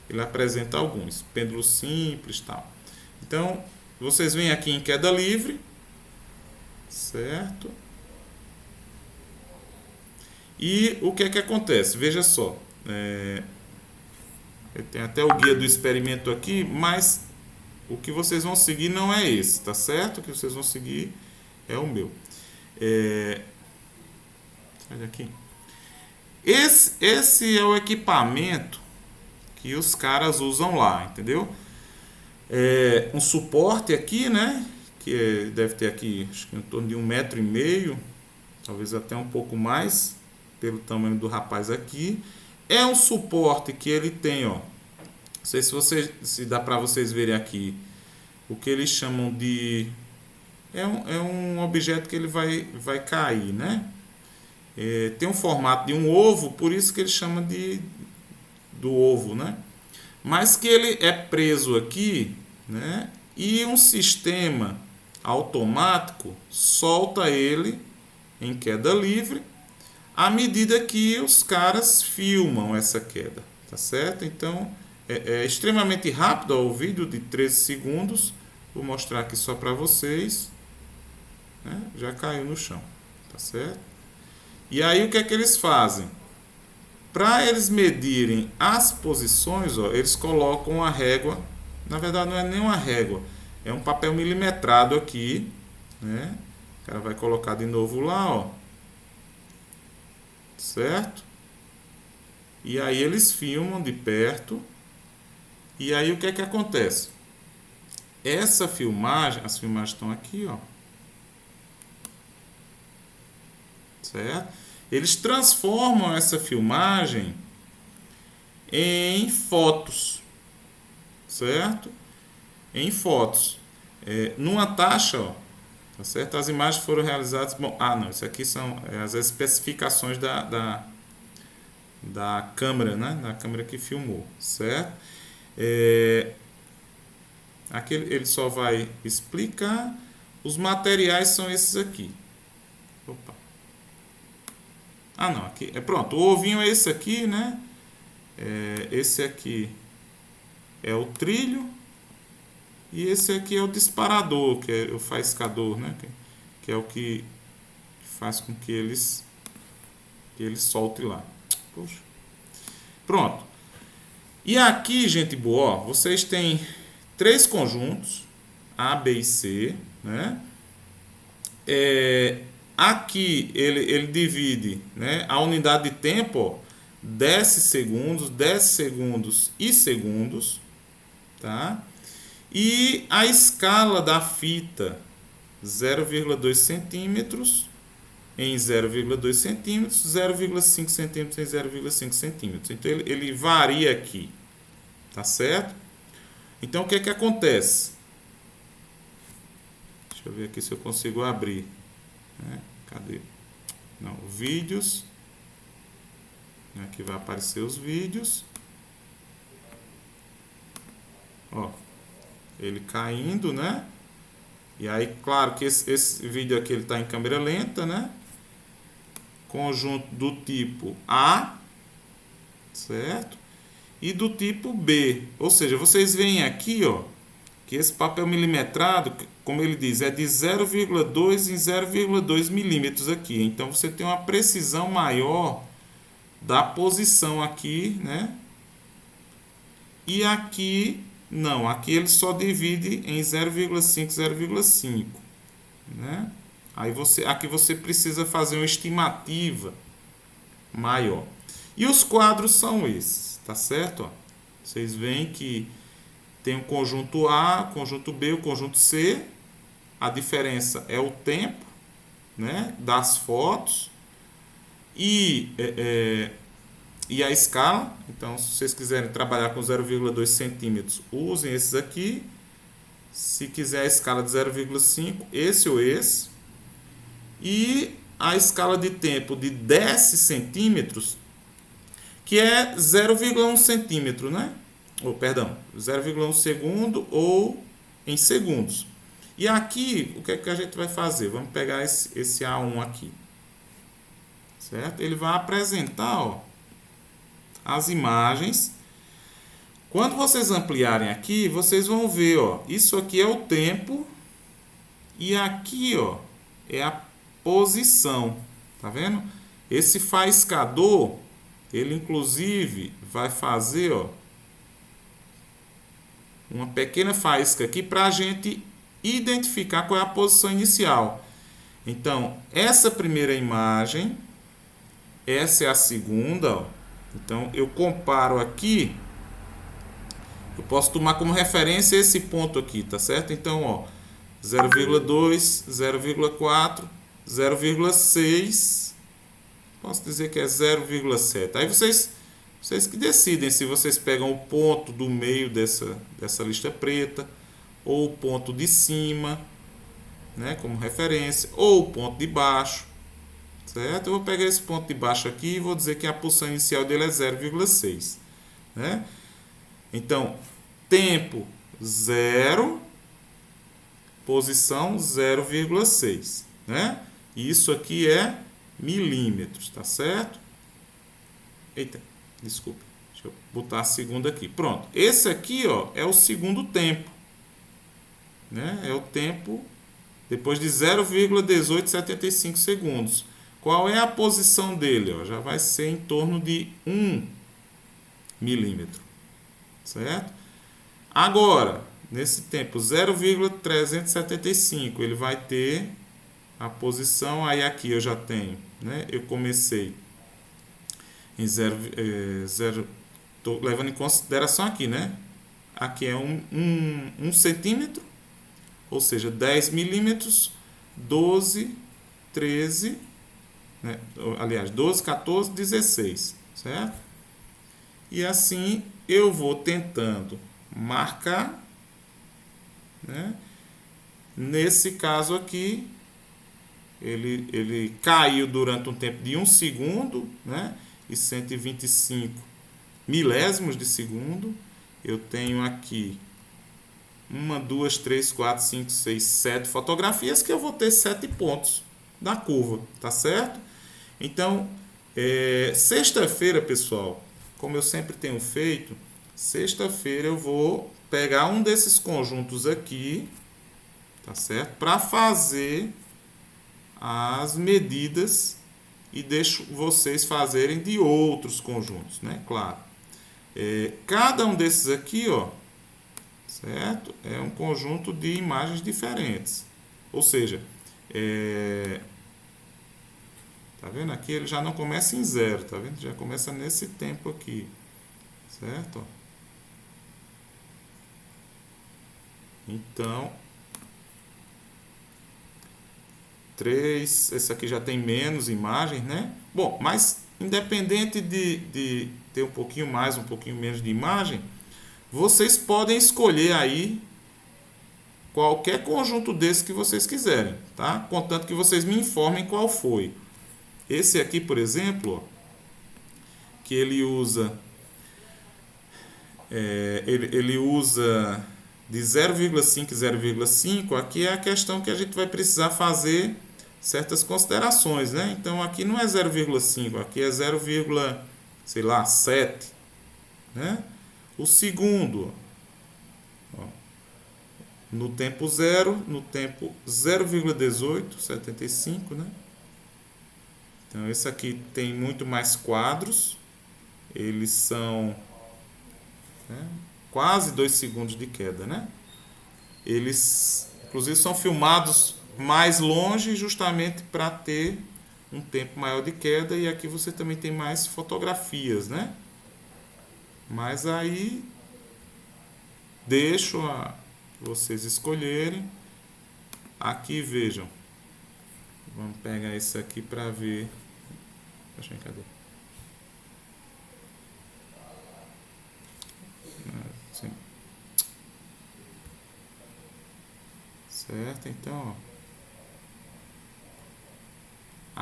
ele apresenta alguns, pêndulo simples, tal. Então vocês vêm aqui em queda livre, certo? E o que é que acontece? Veja só, tem até o guia do experimento aqui, mas o que vocês vão seguir não é esse, tá certo? O que vocês vão seguir é o meu. Olha aqui. Esse é o equipamento que os caras usam lá, entendeu? Um suporte aqui, né? Que deve ter aqui, acho que em torno de 1,5 m, talvez até um pouco mais, pelo tamanho do rapaz aqui. É um suporte que ele tem, ó. Não sei se dá para vocês verem aqui o que eles chamam de... É um objeto que ele vai cair, né? Tem um formato de um ovo, por isso que ele chama do ovo, né? Mas que ele é preso aqui, né? E um sistema automático solta ele em queda livre à medida que os caras filmam essa queda, tá certo? Então é extremamente rápido, ó, o vídeo de 13 segundos. Vou mostrar aqui só para vocês, né? Já caiu no chão, tá certo? E aí o que é que eles fazem? Para eles medirem as posições, ó, eles colocam uma régua. Na verdade não é nem uma régua, é um papel milimetrado aqui, né? O cara vai colocar de novo lá, ó, certo? E aí eles filmam de perto E aí o que é que acontece? Essa filmagem, as filmagens estão aqui, ó. Certo? Eles transformam essa filmagem em fotos, certo? Em fotos. Numa taxa, ó, tá certo? As imagens foram realizadas. Bom, não, isso aqui são as especificações da câmera, né? Da câmera que filmou, certo? Aqui ele só vai explicar. Os materiais são esses aqui. Opa. Não, aqui pronto. O ovinho é esse aqui, né? Esse aqui é o trilho e esse aqui é o disparador, que é o faiscador, né? Que é o que faz com que eles soltem lá. Poxa. Pronto. E aqui, gente boa, ó, vocês têm 3 conjuntos, A, B e C, né? Aqui ele divide, né, a unidade de tempo, ó, segundos e segundos, tá? E a escala da fita 0,2 centímetros em 0,2 centímetros, 0,5 centímetros em 0,5 centímetros. Então ele varia aqui, tá certo? Então o que é que acontece? Deixa eu ver aqui se eu consigo abrir. Cadê? Não, vídeos. Aqui vai aparecer os vídeos. Ó, ele caindo, né? E aí, claro que esse vídeo aqui ele está em câmera lenta, né? Conjunto do tipo A, certo? E do tipo B. Ou seja, vocês veem aqui, ó, que esse papel milimetrado, como ele diz, é de 0,2 em 0,2 milímetros aqui. Então você tem uma precisão maior da posição aqui, né? E aqui não, aqui ele só divide em 0,5, 0,5, né? Aí aqui você precisa fazer uma estimativa maior. E os quadros são esses, tá certo? Ó, vocês veem que tem o conjunto A, o conjunto B, o conjunto C. A diferença é o tempo, né, das fotos e a escala. Então, se vocês quiserem trabalhar com 0,2 centímetros, usem esses aqui. Se quiser a escala de 0,5, esse ou esse. E a escala de tempo de 10 centímetros, que é 0,1 centímetro, né? Perdão, 0,1 segundo ou em segundos. E aqui, o que é que a gente vai fazer? Vamos pegar esse A1 aqui. Certo? Ele vai apresentar, ó, as imagens. Quando vocês ampliarem aqui, vocês vão ver, ó, isso aqui é o tempo e aqui, ó, é a posição. Tá vendo? Esse faiscador, ele inclusive vai fazer, ó, uma pequena faísca aqui para a gente identificar qual é a posição inicial. Então, essa primeira imagem, essa é a segunda, ó. Então, eu comparo aqui, eu posso tomar como referência esse ponto aqui, tá certo? Então, ó, 0,2, 0,4, 0,6, posso dizer que é 0,7. Aí vocês que decidem se vocês pegam o ponto do meio dessa lista preta, ou o ponto de cima, né, como referência, ou o ponto de baixo, certo? Eu vou pegar esse ponto de baixo aqui e vou dizer que a posição inicial dele é 0,6, né? Então, tempo 0, posição 0,6, né? E isso aqui é milímetros, tá certo? Eita, desculpa. Deixa eu botar a segunda aqui. Pronto. Esse aqui, ó, é o segundo tempo, né? É o tempo depois de 0,1875 segundos. Qual é a posição dele? Ó? Já vai ser em torno de 1 milímetro, certo? Agora, nesse tempo 0,375, ele vai ter a posição, aí aqui eu já tenho, né? Eu comecei em 0, tô levando em consideração aqui, né? aqui é 1 centímetro, ou seja, 10 milímetros, 12, 13, né? Aliás, 12, 14, 16, certo? E assim eu vou tentando marcar, né? Nesse caso aqui, ele caiu durante um tempo de 1 segundo, né? E 125 milésimos de segundo. Eu tenho aqui 1, 2, 3, 4, 5, 6, 7 fotografias que eu vou ter 7 pontos da curva, tá certo? Então, sexta-feira, pessoal, como eu sempre tenho feito, sexta-feira eu vou pegar um desses conjuntos aqui, tá certo? Para fazer as medidas e deixo vocês fazerem de outros conjuntos, né? Claro. Cada um desses aqui, ó, certo? É um conjunto de imagens diferentes. Ou seja, tá vendo? Aqui ele já não começa em 0, tá vendo? Já começa nesse tempo aqui, certo? Então, 3, esse aqui já tem menos imagens, né? Bom, mas independente de ter um pouquinho mais, um pouquinho menos de imagem, vocês podem escolher aí qualquer conjunto desse que vocês quiserem, tá? Contanto que vocês me informem qual foi. Esse aqui, por exemplo, ó, que ele usa ele usa de 0,5 e 0,5, aqui é a questão que a gente vai precisar fazer certas considerações, né? Então aqui não é 0,5, aqui é 0, sei lá, 7, né? O segundo, ó, no tempo 0, no tempo 0,1875, né? Então esse aqui tem muito mais quadros, eles são, né, quase 2 segundos de queda, né? Eles, inclusive, são filmados mais longe justamente para ter um tempo maior de queda, e aqui você também tem mais fotografias, né? Mas aí deixo vocês escolherem. Aqui vejam, vamos pegar esse aqui para ver. Cadê? Sim. Certo? Então, ó,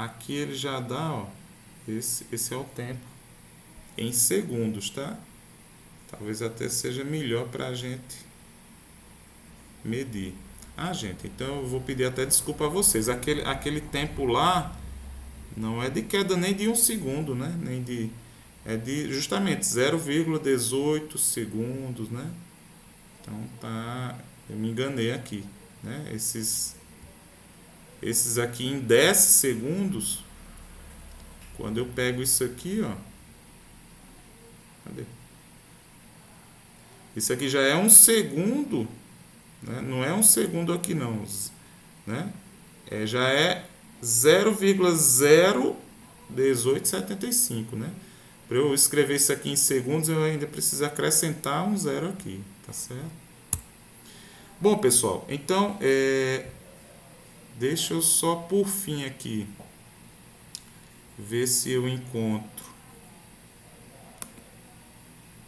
aqui ele já dá, ó, esse é o tempo em segundos, tá? Talvez até seja melhor para a gente medir. Gente, então eu vou pedir até desculpa a vocês. Aquele tempo lá não é de queda nem de 1 segundo, né? Nem de, é de justamente 0,18 segundos, né? Então tá, eu me enganei aqui, né? Esses aqui em 10 segundos, quando eu pego isso aqui, ó, cadê? Isso aqui já é 1 segundo, né? Não é 1 segundo aqui não, né? Já é 0,01875, né? Para eu escrever isso aqui em segundos, eu ainda preciso acrescentar um zero aqui, tá certo? Bom, pessoal, então, deixa eu só por fim aqui ver se eu encontro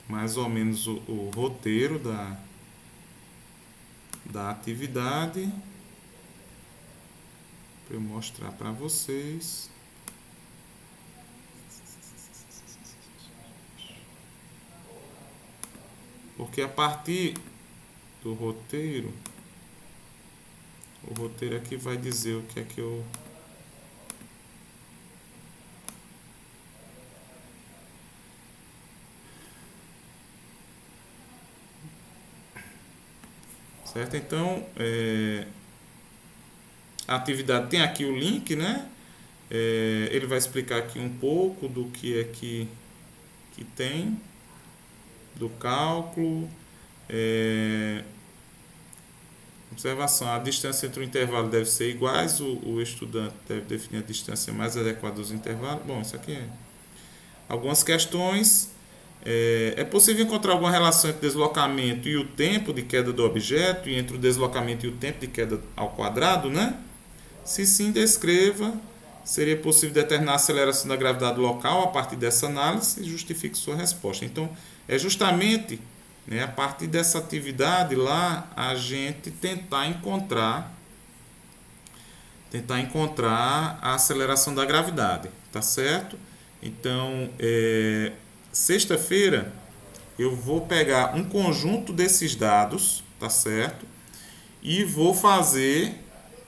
mais ou menos o roteiro da atividade para eu mostrar para vocês. Porque a partir do roteiro, o roteiro aqui vai dizer o que é que eu... Certo? Então, a atividade tem aqui o link, né? Ele vai explicar aqui um pouco do que é que tem, do cálculo. Observação: a distância entre o intervalo deve ser iguais, o estudante deve definir a distância mais adequada dos intervalos. Bom, isso aqui é algumas questões. É possível encontrar alguma relação entre deslocamento e o tempo de queda do objeto, e entre o deslocamento e o tempo de queda ao quadrado, né? Se sim, descreva. Seria possível determinar a aceleração da gravidade local a partir dessa análise e justifique sua resposta. Então, é justamente, né, a partir dessa atividade lá, a gente tentar encontrar a aceleração da gravidade, tá certo? Então, sexta-feira eu vou pegar um conjunto desses dados, tá certo? E vou fazer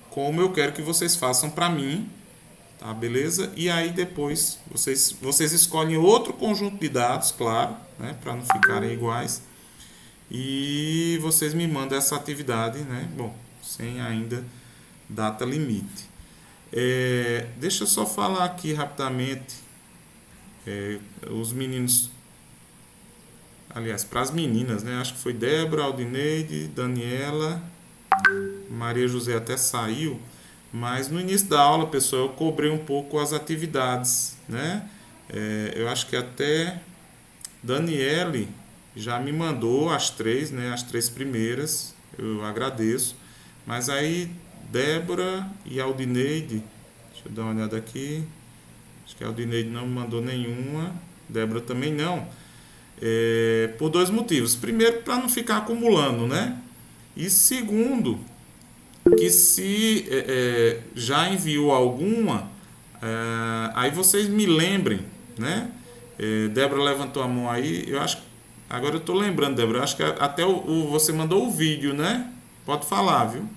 como eu quero que vocês façam para mim, tá, beleza? E aí depois vocês escolhem outro conjunto de dados, claro, né, para não ficarem iguais. E vocês me mandam essa atividade, né? Bom, sem ainda data limite. Deixa eu só falar aqui rapidamente. Os meninos, aliás, para as meninas, né? Acho que foi Débora, Aldineide, Daniela, Maria José até saiu. Mas no início da aula, pessoal, eu cobrei um pouco as atividades, né? Eu acho que até Daniele já me mandou as três, né? As três primeiras, eu agradeço. Mas aí Débora e Aldineide, deixa eu dar uma olhada aqui. Acho que a Aldineide não me mandou nenhuma, Débora também não. Por dois motivos. Primeiro, para não ficar acumulando, né? E segundo, que se já enviou alguma, aí vocês me lembrem, né? Débora levantou a mão aí, eu acho, agora eu estou lembrando, Débora, eu acho que até você mandou o vídeo, né? Pode falar, viu?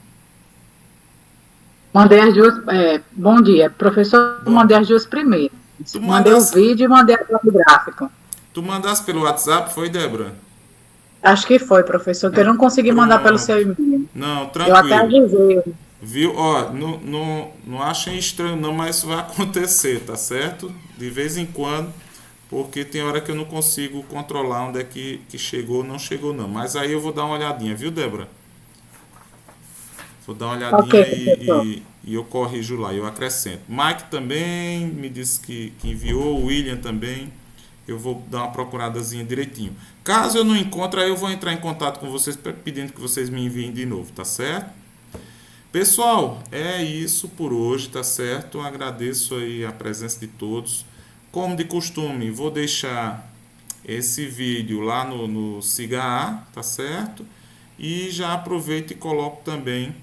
Mandei as duas. Bom dia, professor. Bom, Mandei as duas primeiras. tu Mandei o mandasse, vídeo e mandei a prova gráfica. tu mandasse pelo WhatsApp, foi, Débora? Acho que foi, professor, que eu não consegui mandar pelo seu Pronto. e-mail. Não, Eu até tranquilo. avisei. Viu? Ó, não achem estranho não, mas isso vai acontecer, tá certo? De vez em quando, porque tem hora que eu não consigo controlar onde é que chegou ou não chegou não. Mas aí eu vou dar uma olhadinha, viu, Débora? Vou dar uma Ok, olhadinha professor. e eu corrijo lá, eu acrescento. Mike também me disse que enviou, o William também. Eu vou dar uma procuradazinha direitinho. Caso eu não encontre, aí eu vou entrar em contato com vocês pedindo que vocês me enviem de novo, tá certo? Pessoal, é isso por hoje, tá certo? Eu agradeço aí a presença de todos. Como de costume, vou deixar esse vídeo lá no Siga A, tá certo? E já aproveito e coloco também